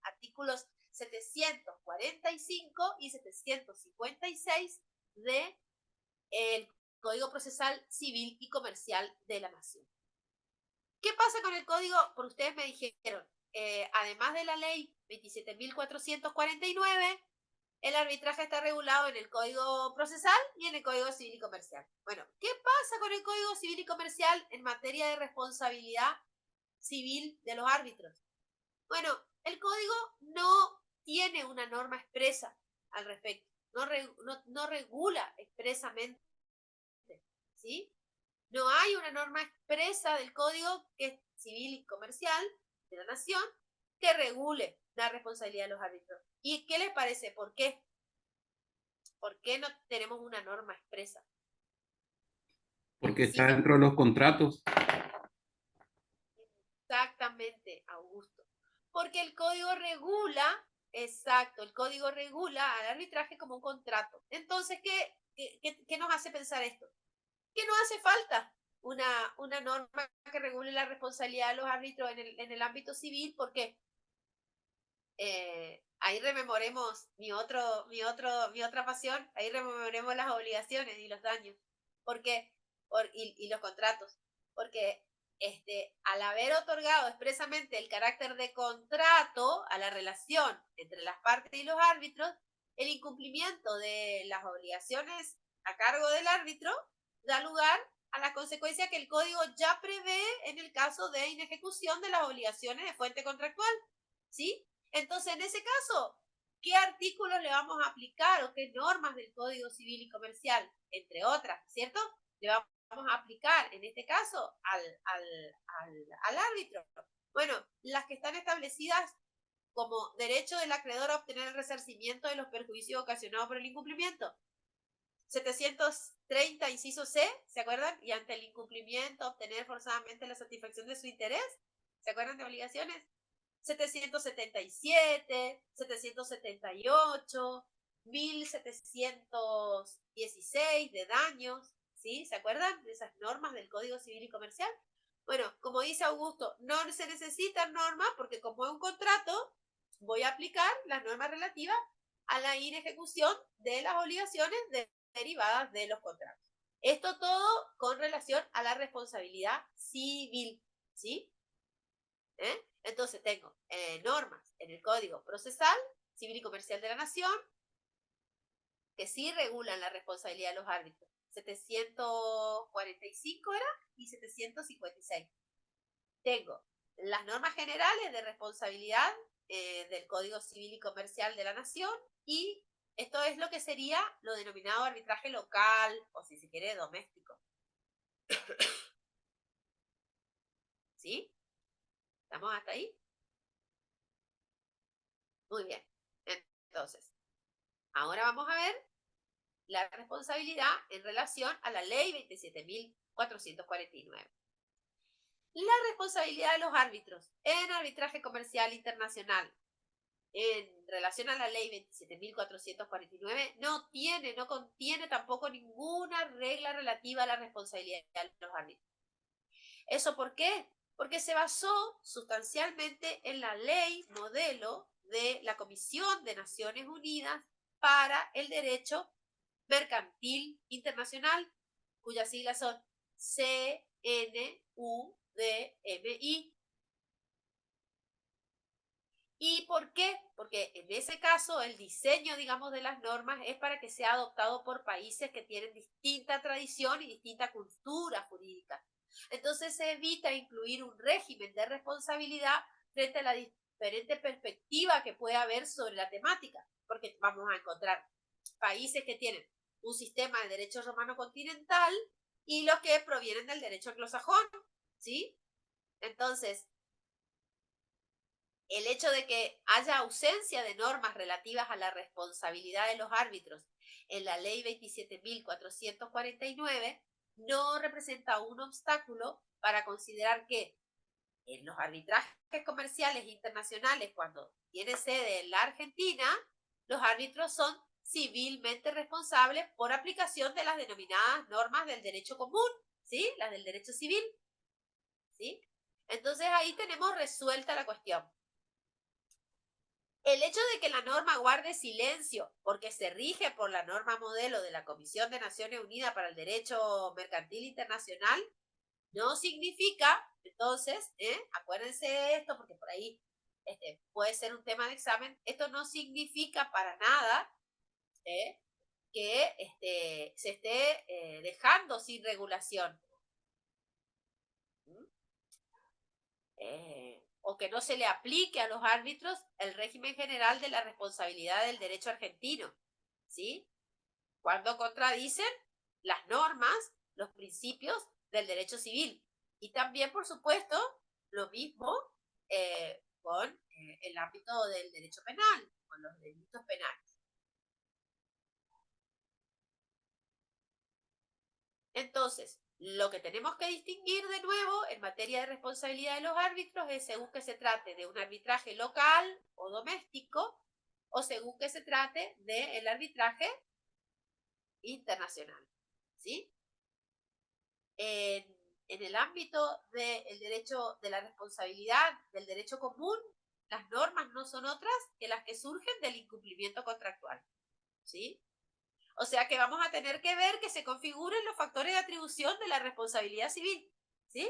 artículos 745 y 756 del Código Procesal Civil y Comercial de la Nación. ¿Qué pasa con el código? Por ustedes me dijeron, además de la ley 27.449, el arbitraje está regulado en el Código Procesal y en el Código Civil y Comercial. Bueno, ¿qué pasa con el Código Civil y Comercial en materia de responsabilidad civil de los árbitros? Bueno, el código no tiene una norma expresa al respecto, no regula expresamente, ¿sí? No hay una norma expresa del Código que es Civil y Comercial de la Nación que regule la responsabilidad de los árbitros. ¿Y qué les parece? ¿Por qué? ¿Por qué no tenemos una norma expresa? Porque está dentro de los contratos. Exactamente, Augusto. Porque el código regula, exacto, el código regula al arbitraje como un contrato. Entonces, ¿qué nos hace pensar esto? Que no hace falta una norma que regule la responsabilidad de los árbitros en el ámbito civil, porque ahí rememoremos mi otra pasión, ahí rememoremos las obligaciones y los daños, y los contratos, porque al haber otorgado expresamente el carácter de contrato a la relación entre las partes y los árbitros, el incumplimiento de las obligaciones a cargo del árbitro da lugar a la consecuencia que el código ya prevé en el caso de inejecución de las obligaciones de fuente contractual, ¿sí? Entonces, en ese caso, ¿qué artículos le vamos a aplicar o qué normas del Código Civil y Comercial, entre otras, ¿cierto? Le vamos a aplicar, en este caso, al árbitro. Bueno, las que están establecidas como derecho del acreedor a obtener el resarcimiento de los perjuicios ocasionados por el incumplimiento. 730, inciso C, ¿se acuerdan? Y ante el incumplimiento, obtener forzadamente la satisfacción de su interés. ¿Se acuerdan de obligaciones? 777, 778, 1716 de daños, ¿sí? ¿Se acuerdan de esas normas del Código Civil y Comercial? Bueno, como dice Augusto, no se necesitan normas porque como es un contrato, voy a aplicar las normas relativas a la inejecución de las obligaciones derivadas de los contratos. Esto todo con relación a la responsabilidad civil, ¿sí? Entonces tengo normas en el Código Procesal, Civil y Comercial de la Nación, que sí regulan la responsabilidad de los árbitros. 745 era y 756. Tengo las normas generales de responsabilidad del Código Civil y Comercial de la Nación, y esto es lo que sería lo denominado arbitraje local, o si se quiere, doméstico. ¿Sí? ¿Estamos hasta ahí? Muy bien. Entonces, ahora vamos a ver la responsabilidad en relación a la ley 27.449. La responsabilidad de los árbitros en arbitraje comercial internacional en relación a la ley 27.449 no contiene tampoco ninguna regla relativa a la responsabilidad de los árbitros. ¿Eso por qué? Porque se basó sustancialmente en la ley modelo de la Comisión de Naciones Unidas para el Derecho Mercantil Internacional, cuyas siglas son CNUDMI. ¿Y por qué? Porque en ese caso el diseño, digamos, de las normas es para que sea adoptado por países que tienen distinta tradición y distinta cultura jurídica. Entonces se evita incluir un régimen de responsabilidad frente a la diferente perspectiva que puede haber sobre la temática, porque vamos a encontrar países que tienen un sistema de derecho romano continental y los que provienen del derecho anglosajón, ¿sí? Entonces, el hecho de que haya ausencia de normas relativas a la responsabilidad de los árbitros en la ley 27.449 no representa un obstáculo para considerar que en los arbitrajes comerciales internacionales, cuando tiene sede en la Argentina, los árbitros son civilmente responsables por aplicación de las denominadas normas del derecho común, ¿sí? Las del derecho civil, ¿sí? Entonces ahí tenemos resuelta la cuestión. El hecho de que la norma guarde silencio porque se rige por la norma modelo de la Comisión de Naciones Unidas para el Derecho Mercantil Internacional no significa, entonces, acuérdense esto porque por ahí puede ser un tema de examen, esto no significa para nada que se esté dejando sin regulación. O que no se le aplique a los árbitros el régimen general de la responsabilidad del derecho argentino, ¿sí? Cuando contradicen las normas, los principios del derecho civil. Y también, por supuesto, lo mismo con el ámbito del derecho penal, con los delitos penales. Entonces, lo que tenemos que distinguir de nuevo en materia de responsabilidad de los árbitros es según que se trate de un arbitraje local o doméstico o según que se trate del arbitraje internacional, ¿sí? En el ámbito del derecho de la responsabilidad del derecho común, las normas no son otras que las que surgen del incumplimiento contractual, ¿sí? O sea que vamos a tener que ver que se configuren los factores de atribución de la responsabilidad civil, ¿sí?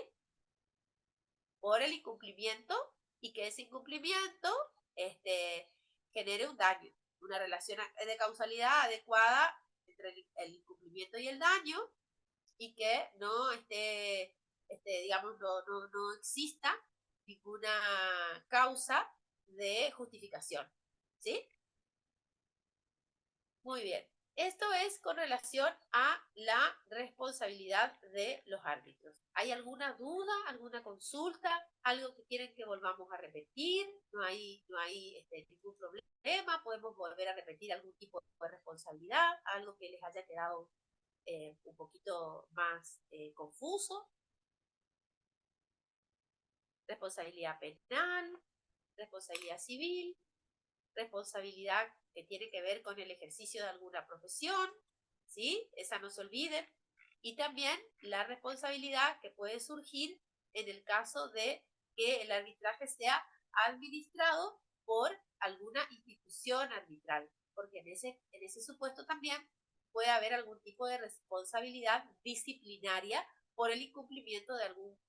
por el incumplimiento y que ese incumplimiento genere un daño, una relación de causalidad adecuada entre el incumplimiento y el daño y que no digamos, no exista ninguna causa de justificación, ¿sí? Muy bien. Esto es con relación a la responsabilidad de los árbitros. ¿Hay alguna duda, alguna consulta, algo que quieren que volvamos a repetir? No hay ningún problema. Podemos volver a repetir algún tipo de responsabilidad, algo que les haya quedado un poquito más confuso. Responsabilidad penal, responsabilidad civil, responsabilidad que tiene que ver con el ejercicio de alguna profesión, ¿sí? Esa no se olviden. Y también la responsabilidad que puede surgir en el caso de que el arbitraje sea administrado por alguna institución arbitral, porque en ese supuesto también puede haber algún tipo de responsabilidad disciplinaria por el incumplimiento de algún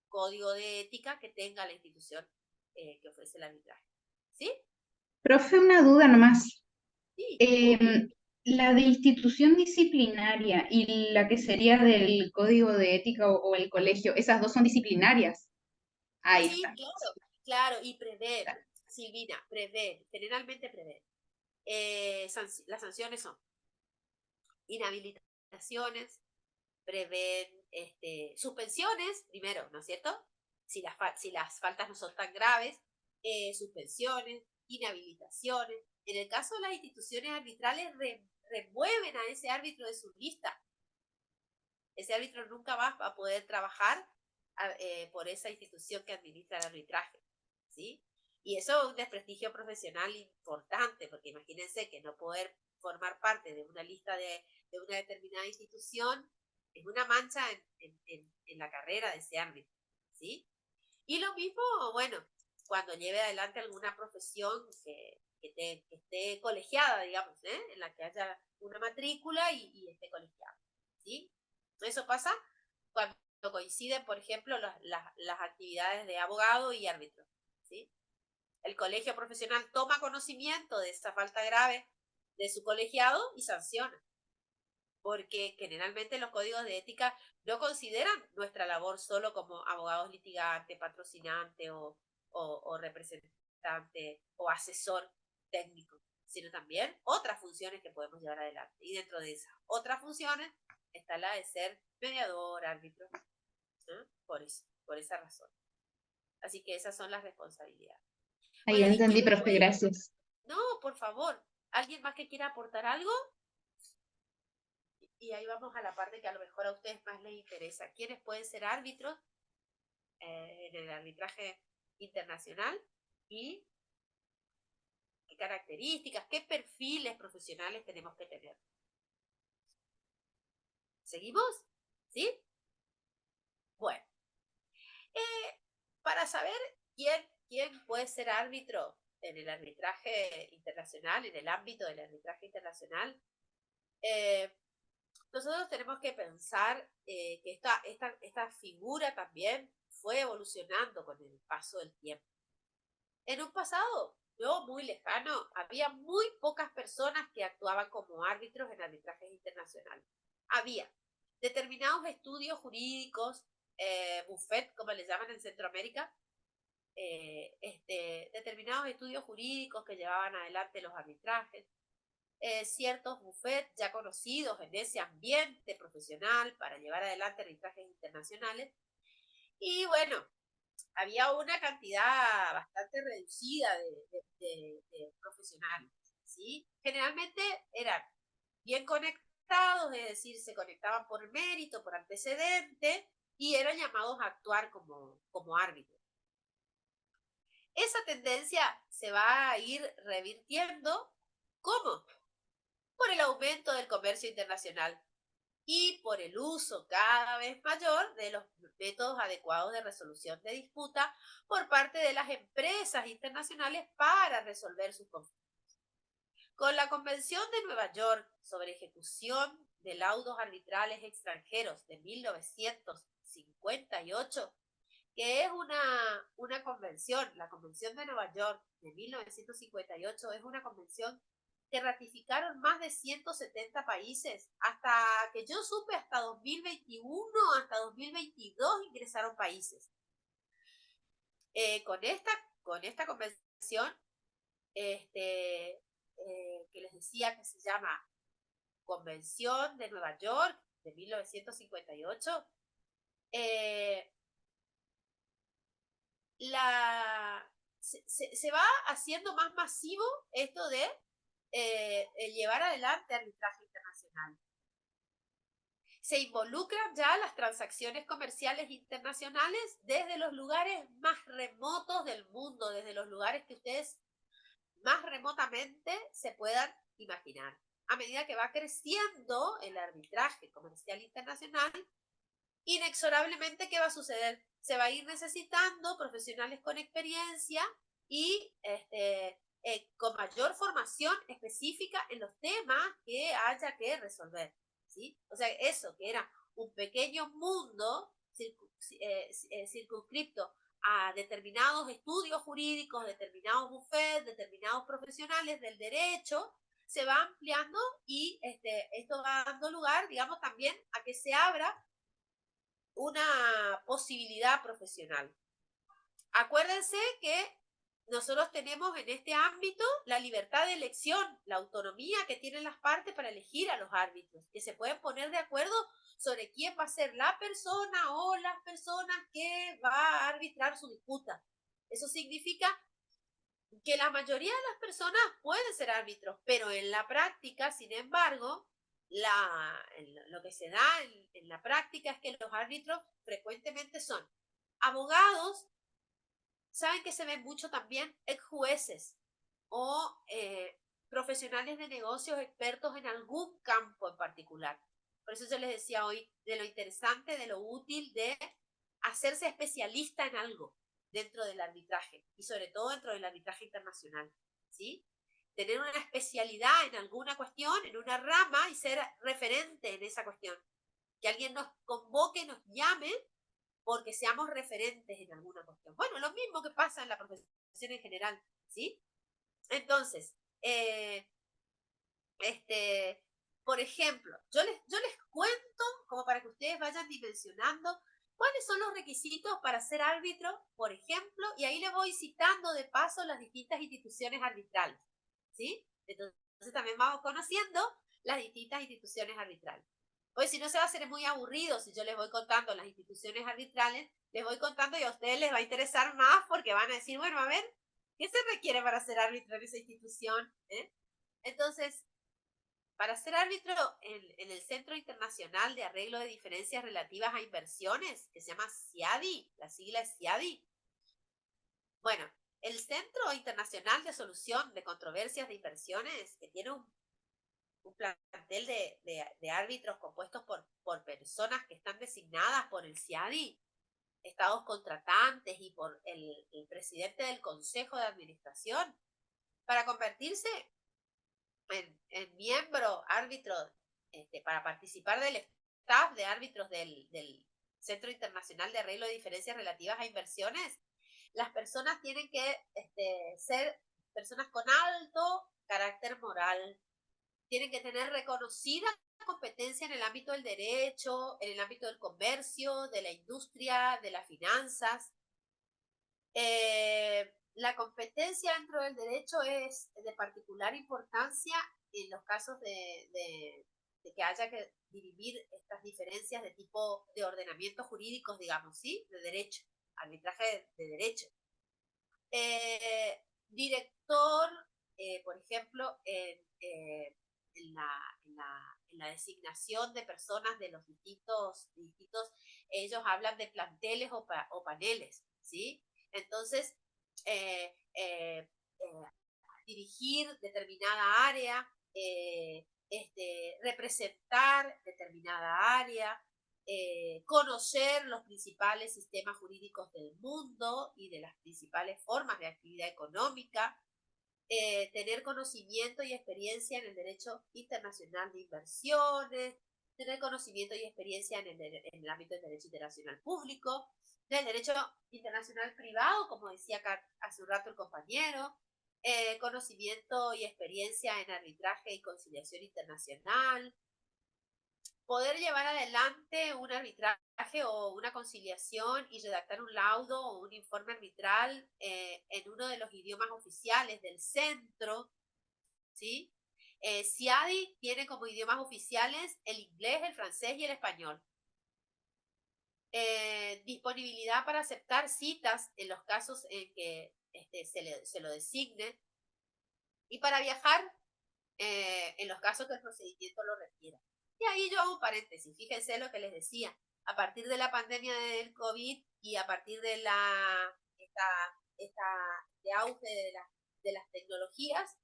código de ética que tenga la institución que ofrece el arbitraje. ¿Sí? Profe, una duda nomás. Sí. La de institución disciplinaria y la que sería del código de ética o el colegio, esas dos son disciplinarias. Ahí Sí, está. claro, y prevén, Silvina, prevén, generalmente prevén. Las sanciones son inhabilitaciones, prevén suspensiones, primero, ¿no es cierto? Si las faltas no son tan graves, suspensiones, inhabilitaciones. En el caso de las instituciones arbitrales, remueven a ese árbitro de su lista. Ese árbitro nunca va a poder trabajar por esa institución que administra el arbitraje, ¿sí? Y eso es un desprestigio profesional importante, porque imagínense que no poder formar parte de una lista de una determinada institución es una mancha en la carrera de ese árbitro, ¿sí? Y lo mismo, bueno, cuando lleve adelante alguna profesión que esté colegiada, digamos, en la que haya una matrícula y esté colegiada, ¿sí? Eso pasa cuando coinciden, por ejemplo, las actividades de abogado y árbitro, ¿sí? El colegio profesional toma conocimiento de esa falta grave de su colegiado y sanciona, porque generalmente los códigos de ética no consideran nuestra labor solo como abogados litigantes, patrocinante o representante o asesor técnico, sino también otras funciones que podemos llevar adelante. Y dentro de esas otras funciones está la de ser mediador, árbitro, ¿no? Por esa razón. Así que esas son las responsabilidades. Ahí Bueno, entendí, profe, gracias. No, por favor. ¿Alguien más que quiera aportar algo? Y ahí vamos a la parte que a lo mejor a ustedes más les interesa. ¿Quiénes pueden ser árbitros en el arbitraje internacional? ¿Y qué características, qué perfiles profesionales tenemos que tener? ¿Seguimos? ¿Sí? Bueno. Para saber quién puede ser árbitro en el arbitraje internacional, en el ámbito del arbitraje internacional, nosotros tenemos que pensar que esta figura también fue evolucionando con el paso del tiempo. En un pasado no muy lejano, había muy pocas personas que actuaban como árbitros en arbitrajes internacionales. Había determinados estudios jurídicos, buffet, como le llaman en Centroamérica, determinados estudios jurídicos que llevaban adelante los arbitrajes, ciertos buffets ya conocidos en ese ambiente profesional para llevar adelante arbitrajes internacionales. Y bueno, había una cantidad bastante reducida de profesionales, ¿sí? Generalmente eran bien conectados, es decir, se conectaban por mérito, por antecedente, y eran llamados a actuar como árbitros. Esa tendencia se va a ir revirtiendo. ¿Cómo? Por el aumento del comercio internacional y por el uso cada vez mayor de los métodos adecuados de resolución de disputa por parte de las empresas internacionales para resolver sus conflictos. Con la Convención de Nueva York sobre ejecución de laudos arbitrales extranjeros de 1958, que es una convención, la Convención de Nueva York de 1958, es una convención que ratificaron más de 170 países, hasta que yo supe, hasta 2021, hasta 2022 ingresaron países. Con esta convención, que les decía que se llama Convención de Nueva York de 1958, se va haciendo más masivo esto de llevar adelante arbitraje internacional. Se involucran ya las transacciones comerciales internacionales desde los lugares más remotos del mundo, desde los lugares que ustedes más remotamente se puedan imaginar. A medida que va creciendo el arbitraje comercial internacional, inexorablemente, ¿qué va a suceder? Se va a ir necesitando profesionales con experiencia y con mayor formación específica en los temas que haya que resolver, ¿sí? O sea, eso que era un pequeño mundo circunscripto a determinados estudios jurídicos, determinados bufetes, determinados profesionales del derecho, se va ampliando y esto va dando lugar, digamos, también a que se abra una posibilidad profesional. Acuérdense que nosotros tenemos en este ámbito la libertad de elección, la autonomía que tienen las partes para elegir a los árbitros, que se pueden poner de acuerdo sobre quién va a ser la persona o las personas que va a arbitrar su disputa. Eso significa que la mayoría de las personas pueden ser árbitros, pero en la práctica, sin embargo, lo que se da en la práctica es que los árbitros frecuentemente son abogados. Saben que se ven mucho también ex jueces o profesionales de negocios expertos en algún campo en particular. Por eso yo les decía hoy de lo interesante, de lo útil de hacerse especialista en algo dentro del arbitraje y sobre todo dentro del arbitraje internacional, ¿sí? Tener una especialidad en alguna cuestión, en una rama y ser referente en esa cuestión. Que alguien nos convoque, nos llame porque seamos referentes en alguna cuestión. Bueno, lo mismo que pasa en la profesión en general, ¿sí? Entonces, por ejemplo, yo les cuento, como para que ustedes vayan dimensionando, cuáles son los requisitos para ser árbitro, por ejemplo, y ahí les voy citando de paso las distintas instituciones arbitrales, ¿sí? Entonces también vamos conociendo las distintas instituciones arbitrales. Hoy, si no, se va a hacer muy aburrido si yo les voy contando las instituciones arbitrales, les voy contando y a ustedes les va a interesar más porque van a decir, bueno, a ver, ¿qué se requiere para ser árbitro en esa institución? Entonces, para ser árbitro en el Centro Internacional de Arreglo de Diferencias Relativas a Inversiones, que se llama CIADI, la sigla es CIADI. Bueno, el Centro Internacional de Solución de Controversias de Inversiones, que tiene un plantel de árbitros compuestos por personas que están designadas por el CIADI, estados contratantes y por el presidente del Consejo de Administración, para convertirse en miembro árbitro, para participar del staff de árbitros del Centro Internacional de Arreglo de Diferencias Relativas a Inversiones. Las personas tienen que ser personas con alto carácter moral, tienen que tener reconocida competencia en el ámbito del derecho, en el ámbito del comercio, de la industria, de las finanzas. La competencia dentro del derecho es de particular importancia en los casos de que haya que dirimir estas diferencias de tipo de ordenamientos jurídicos, digamos, ¿sí? De derecho, arbitraje de derecho. Director, por ejemplo, en la designación de personas de los distintos, ellos hablan de planteles o paneles, ¿sí? Entonces, dirigir determinada área, representar determinada área, conocer los principales sistemas jurídicos del mundo y de las principales formas de actividad económica, tener conocimiento y experiencia en el derecho internacional de inversiones, tener conocimiento y experiencia en el ámbito del derecho internacional público, del derecho internacional privado, como decía acá hace un rato el compañero, conocimiento y experiencia en arbitraje y conciliación internacional, poder llevar adelante un arbitraje o una conciliación y redactar un laudo o un informe arbitral en uno de los idiomas oficiales del centro, ¿sí? CIADI tiene como idiomas oficiales el inglés, el francés y el español. Disponibilidad para aceptar citas en los casos en que se lo designe y para viajar en los casos que el procedimiento lo requiera. Y ahí yo hago un paréntesis, fíjense lo que les decía, a partir de la pandemia del COVID y a partir de este auge de las tecnologías,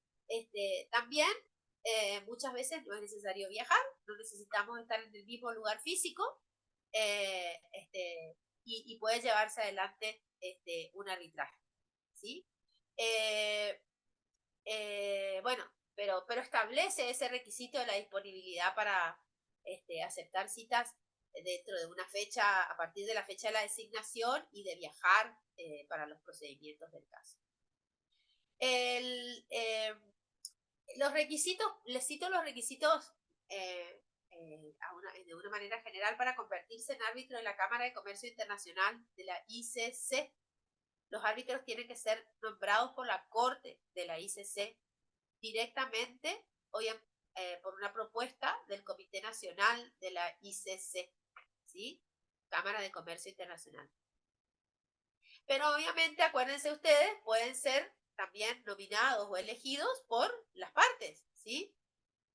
también muchas veces no es necesario viajar, no necesitamos estar en el mismo lugar físico, y puede llevarse adelante un arbitraje, ¿sí? Bueno, pero establece ese requisito de la disponibilidad para aceptar citas dentro de una fecha, a partir de la fecha de la designación y de viajar para los procedimientos del caso. Los requisitos, les cito los requisitos de una manera general para convertirse en árbitro de la Cámara de Comercio Internacional de la ICC. Los árbitros tienen que ser nombrados por la Corte de la ICC directamente o bien, por una propuesta del Comité Nacional de la ICC, ¿sí? Cámara de Comercio Internacional. Pero obviamente, acuérdense ustedes, pueden ser también nominados o elegidos por las partes, ¿sí?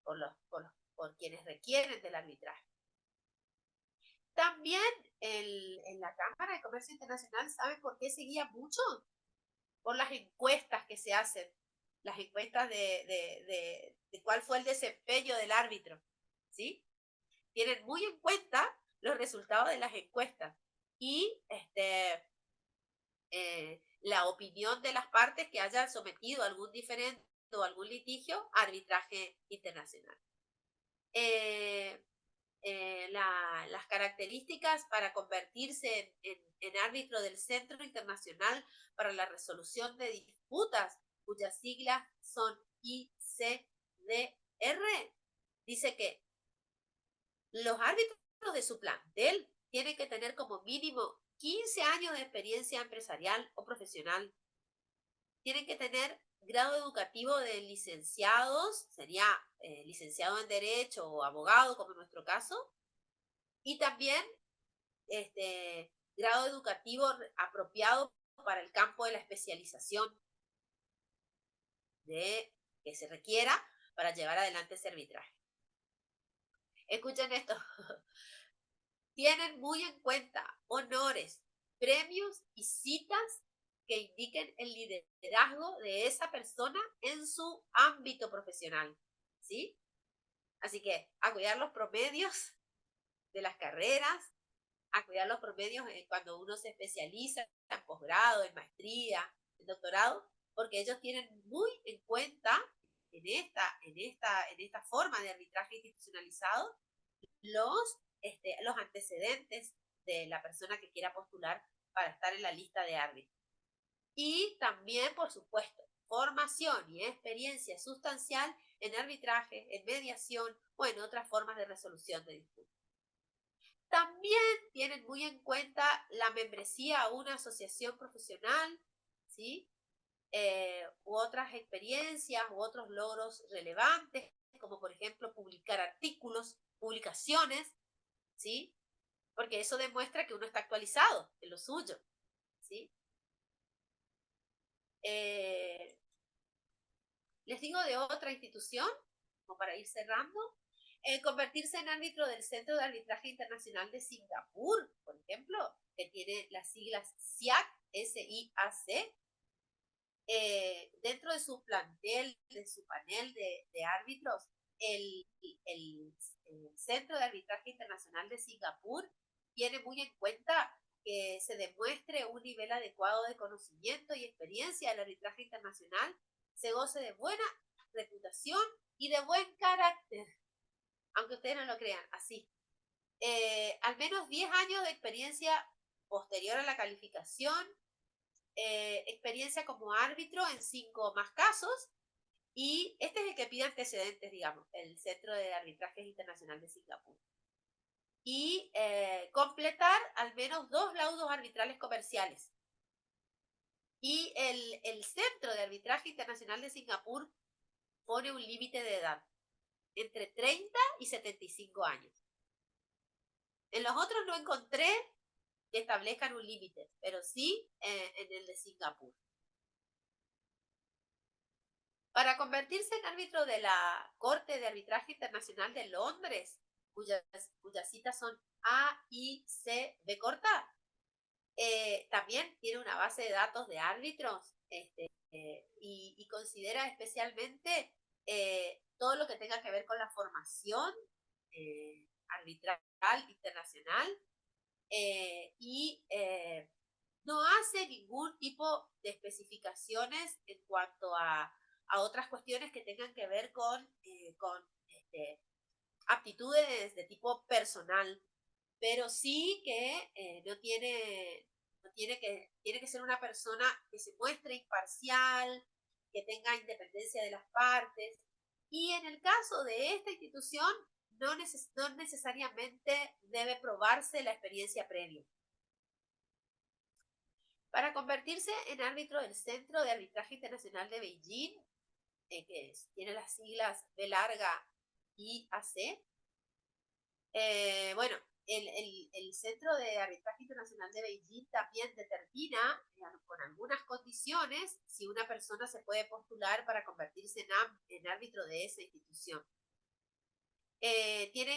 Por quienes requieren del arbitraje. También en la Cámara de Comercio Internacional, ¿saben por qué se guía mucho? Por las encuestas que se hacen, las encuestas de cuál fue el desempeño del árbitro, ¿sí? Tienen muy en cuenta los resultados de las encuestas y la opinión de las partes que hayan sometido algún diferendo o algún litigio a arbitraje internacional. Las características para convertirse en árbitro del Centro Internacional para la Resolución de Disputas, cuyas siglas son ICDR, dice que los árbitros de su plantel tienen que tener como mínimo 15 años de experiencia empresarial o profesional. Tienen que tener grado educativo de licenciados, sería licenciado en Derecho o abogado, como en nuestro caso, y también grado educativo apropiado para el campo de la especialización que se requiera para llevar adelante ese arbitraje. Escuchen esto. Tienen muy en cuenta honores, premios y citas que indiquen el liderazgo de esa persona en su ámbito profesional, ¿sí? Así que a cuidar los promedios de las carreras, a cuidar los promedios cuando uno se especializa en posgrado, en maestría, en doctorado, porque ellos tienen muy en cuenta en esta forma de arbitraje institucionalizado los antecedentes de la persona que quiera postular para estar en la lista de árbitros. Y también, por supuesto, formación y experiencia sustancial en arbitraje, en mediación o en otras formas de resolución de disputas. También tienen muy en cuenta la membresía a una asociación profesional, ¿sí? U otras experiencias u otros logros relevantes, como por ejemplo publicar artículos, publicaciones, ¿sí? Porque eso demuestra que uno está actualizado en lo suyo, ¿sí? Les digo de otra institución, como para ir cerrando, convertirse en árbitro del Centro de Arbitraje Internacional de Singapur, por ejemplo, que tiene las siglas SIAC, S-I-A-C, dentro de su plantel, de su panel de árbitros, el Centro de Arbitraje Internacional de Singapur tiene muy en cuenta que se demuestre un nivel adecuado de conocimiento y experiencia del arbitraje internacional, se goce de buena reputación y de buen carácter. aunque ustedes no lo crean, así. Al menos 10 años de experiencia posterior a la calificación, experiencia como árbitro en 5 o más casos, y este es el que pide antecedentes, digamos, el Centro de Arbitrajes Internacional de Singapur. Y completar al menos 2 laudos arbitrales comerciales. Y el Centro de Arbitraje Internacional de Singapur pone un límite de edad, entre 30 y 75 años. En los otros no encontré que establezcan un límite, pero sí en el de Singapur. Para convertirse en árbitro de la Corte de Arbitraje Internacional de Londres, cuyas citas son A, I, C, B corta, también tiene una base de datos de árbitros y considera especialmente todo lo que tenga que ver con la formación arbitral internacional y no hace ningún tipo de especificaciones en cuanto a otras cuestiones que tengan que ver con aptitudes de tipo personal, pero sí que tiene que ser una persona que se muestre imparcial, que tenga independencia de las partes, y en el caso de esta institución no necesariamente debe probarse la experiencia previa. Para convertirse en árbitro del Centro de Arbitraje Internacional de Beijing, que tiene las siglas B larga IAC, bueno, el Centro de Arbitraje Internacional de Beijing también determina, con algunas condiciones, si una persona se puede postular para convertirse en árbitro de esa institución. Quien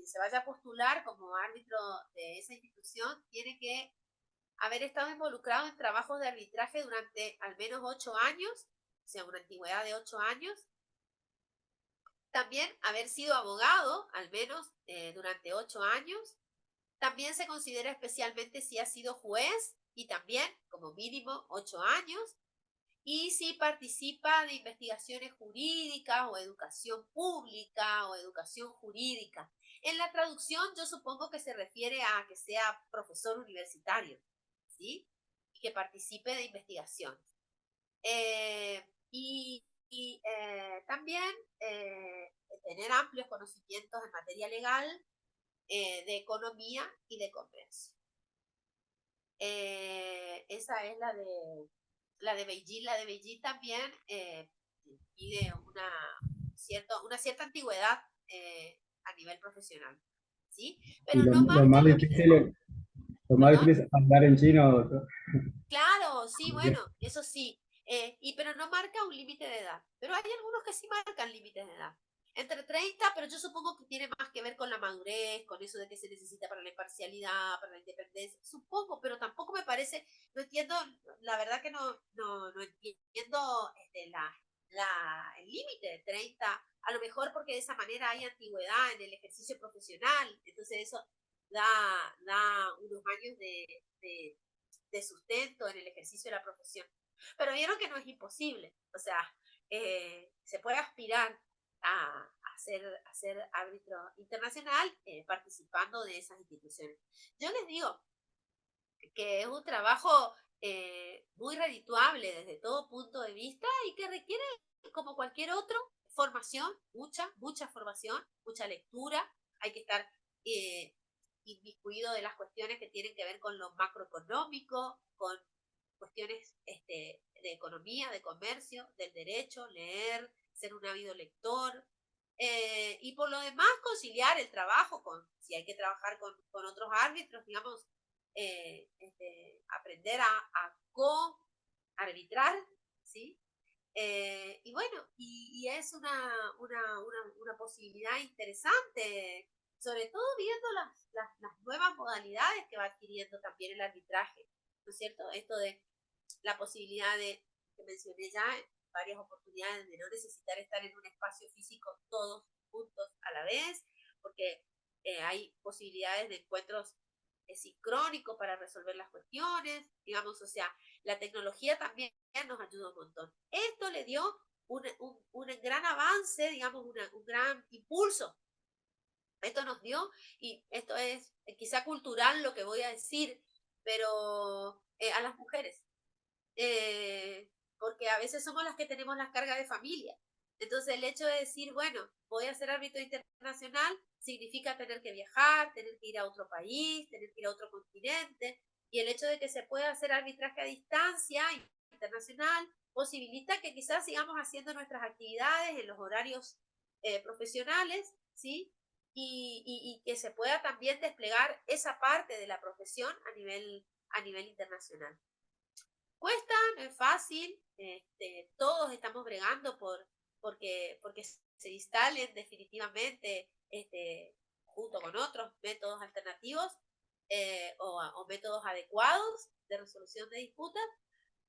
se vaya a postular como árbitro de esa institución, tiene que haber estado involucrado en trabajos de arbitraje durante al menos 8 años, o sea, una antigüedad de 8 años. También haber sido abogado, al menos durante 8 años. También se considera especialmente si ha sido juez, y también como mínimo 8 años. Y si participa de investigaciones jurídicas o educación pública o educación jurídica. En la traducción yo supongo que se refiere a que sea profesor universitario, ¿sí? Y que participe de investigaciones. También tener amplios conocimientos en materia legal, de economía y de comercio. Esa es la de Beijing. La de Beijing también pide una cierta antigüedad a nivel profesional, ¿sí? Pero no marca lo más difícil es hablar en chino, doctor. Claro, sí, bueno, eso sí. Pero no marca un límite de edad. Pero hay algunos que sí marcan límites de edad. Entre 30, pero yo supongo que tiene más que ver con la madurez, con eso de que se necesita para la imparcialidad, para la independencia. Supongo, pero tampoco me parece, no entiendo, la verdad que no entiendo el límite de 30. A lo mejor porque de esa manera hay antigüedad en el ejercicio profesional. Entonces eso da unos años de sustento en el ejercicio de la profesión. Pero vieron que no es imposible. O sea, se puede aspirar a ser árbitro internacional participando de esas instituciones. Yo les digo que es un trabajo muy redituable desde todo punto de vista y que requiere, como cualquier otro, formación, mucha formación, mucha lectura. Hay que estar inmiscuido de las cuestiones que tienen que ver con lo macroeconómico, con cuestiones de economía, de comercio, del derecho, leer, ser un ávido lector, y por lo demás conciliar el trabajo si hay que trabajar con otros árbitros, digamos, aprender a co-arbitrar, ¿sí? Y bueno, y es una posibilidad interesante, sobre todo viendo las nuevas modalidades que va adquiriendo también el arbitraje, ¿no es cierto? Esto de la posibilidad que mencioné ya en varias oportunidades, de no necesitar estar en un espacio físico todos juntos a la vez, porque hay posibilidades de encuentros sincrónicos para resolver las cuestiones, digamos, o sea, la tecnología también nos ayuda un montón. Esto le dio un gran avance, digamos, un gran impulso Esto nos dio, y esto es quizá cultural lo que voy a decir, pero a las mujeres, porque a veces somos las que tenemos las cargas de familia. Entonces el hecho de decir, bueno, voy a ser árbitro internacional, significa tener que viajar, tener que ir a otro país, tener que ir a otro continente, y el hecho de que se pueda hacer arbitraje a distancia internacional posibilita que quizás sigamos haciendo nuestras actividades en los horarios profesionales, ¿sí? Y que se pueda también desplegar esa parte de la profesión a nivel internacional. Cuesta, no es fácil, todos estamos bregando porque se instalen definitivamente junto con otros métodos alternativos o métodos adecuados de resolución de disputas,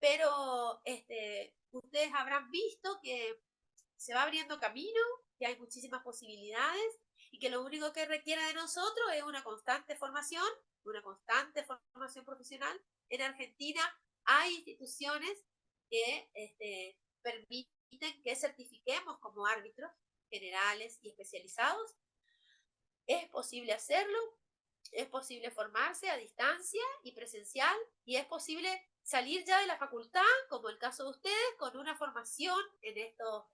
pero ustedes habrán visto que se va abriendo camino, que hay muchísimas posibilidades y que lo único que requiere de nosotros es una constante formación profesional. En Argentina hay instituciones que permiten que certifiquemos como árbitros generales y especializados. Es posible hacerlo, es posible formarse a distancia y presencial, y es posible salir ya de la facultad, como el caso de ustedes, con una formación en estos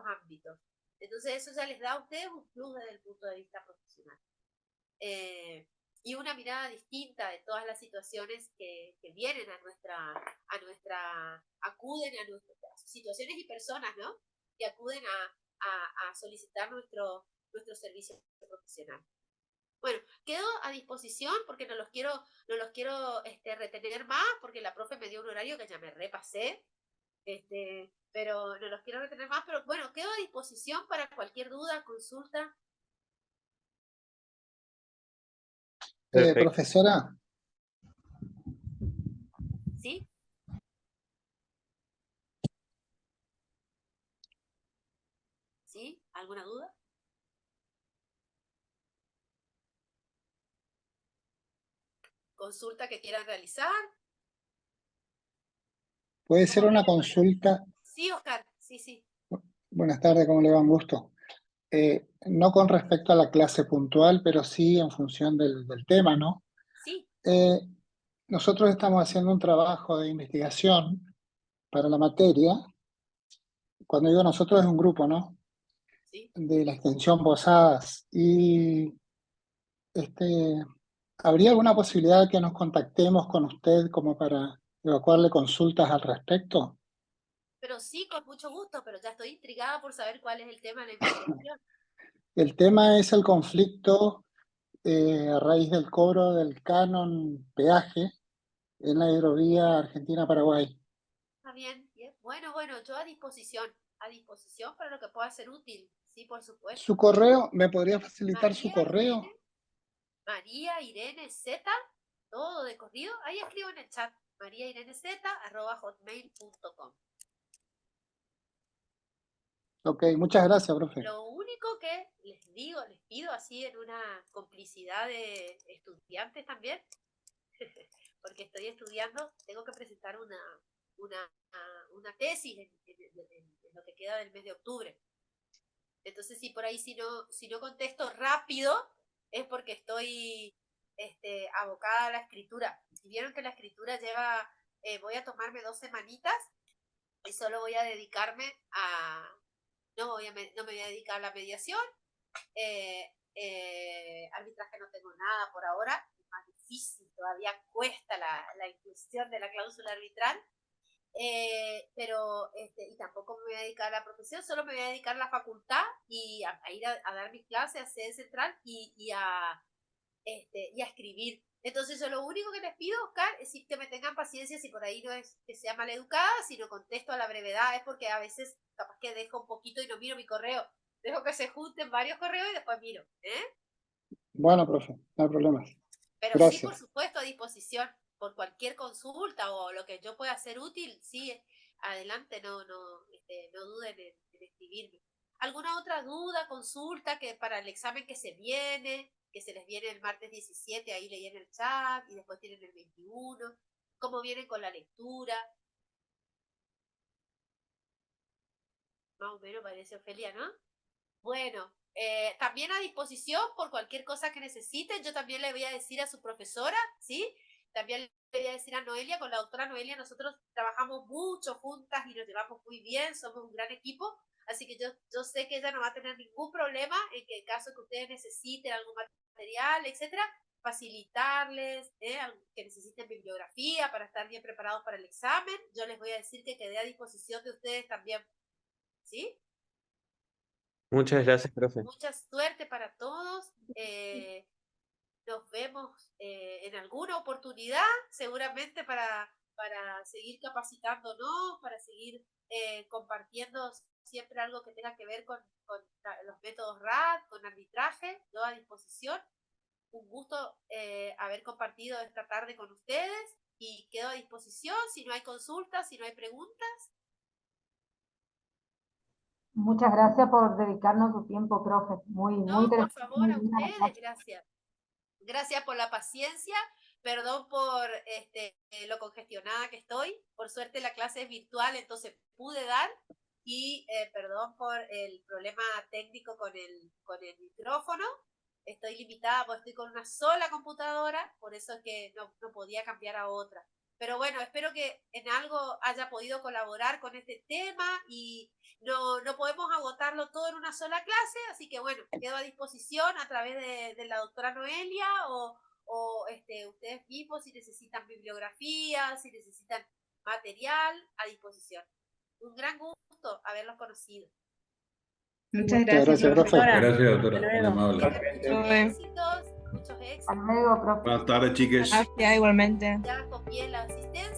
ámbitos. Entonces eso ya les da a ustedes un plus desde el punto de vista profesional. Y una mirada distinta de todas las situaciones que vienen acuden a nuestras situaciones y personas, ¿no? Que acuden a solicitar nuestro servicio profesional. Bueno, quedo a disposición porque no los quiero retener más, porque la profe me dio un horario que ya me repasé, pero no los quiero retener más, pero bueno, quedo a disposición para cualquier duda, consulta. Profesora, ¿Sí? ¿Sí? ¿Alguna duda? ¿Consulta que quieran realizar? puede ser una consulta. Sí, Oscar, sí. Buenas tardes, ¿cómo le va? Un gusto. No con respecto a la clase puntual, pero sí en función del tema, ¿no? Sí. Nosotros estamos haciendo un trabajo de investigación para la materia. Cuando digo nosotros es un grupo, ¿no? Sí. De la extensión Posadas. Y ¿habría alguna posibilidad de que nos contactemos con usted como para evacuarle consultas al respecto? Pero sí, con mucho gusto, pero ya estoy intrigada por saber cuál es el tema de la investigación. El tema es el conflicto a raíz del cobro del canon peaje en la hidrovía Argentina-Paraguay. Está bien, bien. Bueno, yo a disposición para lo que pueda ser útil, sí, por supuesto. ¿Su correo? ¿Me podría facilitar su correo? María Irene Z, todo de corrido. Ahí escribo en el chat, mariairenez@hotmail.com. Ok, muchas gracias, profe. Lo único que les pido así en una complicidad de estudiantes también, porque estoy estudiando, tengo que presentar una tesis en lo que queda del mes de octubre. Entonces, si por ahí si no contesto rápido, es porque estoy abocada a la escritura. Si vieron que la escritura lleva, voy a tomarme 2 semanitas y solo voy a dedicarme no me voy a dedicar a la mediación. Arbitraje no tengo nada por ahora, es más difícil, todavía cuesta la inclusión de la cláusula arbitral. Pero y tampoco me voy a dedicar a la profesión, solo me voy a dedicar a la facultad y a ir a dar mis clases a sede central y a escribir. Entonces yo lo único que les pido, Oscar, es que me tengan paciencia si por ahí no es que sea maleducada, sino contesto a la brevedad, es porque a veces capaz que dejo un poquito y no miro mi correo, dejo que se junten varios correos y después miro, Bueno, profe, no hay problemas. Pero Gracias. sí, por supuesto, a disposición por cualquier consulta o lo que yo pueda hacer útil, sí, adelante, no duden en escribirme. ¿Alguna otra duda, consulta que para el examen que se les viene el martes 17, ahí leí en el chat, y después tienen el 21? ¿Cómo vienen con la lectura? Más o menos parece, Ofelia, ¿no? Bueno, también a disposición por cualquier cosa que necesiten. Yo también le voy a decir a su profesora, ¿sí? También le voy a decir a Noelia, con la doctora Noelia, nosotros trabajamos mucho juntas y nos llevamos muy bien, somos un gran equipo, así que yo sé que ella no va a tener ningún problema en que en caso que ustedes necesiten algún material, etcétera, facilitarles, que necesiten bibliografía para estar bien preparados para el examen. Yo les voy a decir que quedé a disposición de ustedes también, ¿sí? Muchas gracias, profe. Mucha suerte para todos. Nos vemos en alguna oportunidad, seguramente para seguir capacitándonos, para seguir compartiendo siempre algo que tenga que ver con los métodos RAD, con arbitraje. Yo a disposición. Un gusto haber compartido esta tarde con ustedes y quedo a disposición si no hay consultas, si no hay preguntas. Muchas gracias por dedicarnos su tiempo, profe. Muy No, por interesante. favor, a ustedes, gracias. Gracias por la paciencia, perdón por lo congestionada que estoy. Por suerte la clase es virtual, entonces pude dar. Y perdón por el problema técnico con el micrófono. Estoy limitada porque estoy con una sola computadora, por eso es que no podía cambiar a otra. Pero bueno, espero que en algo haya podido colaborar con este tema y no podemos agotarlo todo en una sola clase, así que bueno, quedo a disposición a través de la doctora Noelia o ustedes mismos si necesitan bibliografía, si necesitan material, a disposición. Un gran gusto haberlos conocido. Muchas gracias, profe. profesora. Gracias, doctora. Hasta Muy luego. amable. Muchos éxitos, muchos éxitos. Hasta luego, profe. Buenas tardes, chiques. Gracias, igualmente. Ya copié la asistencia.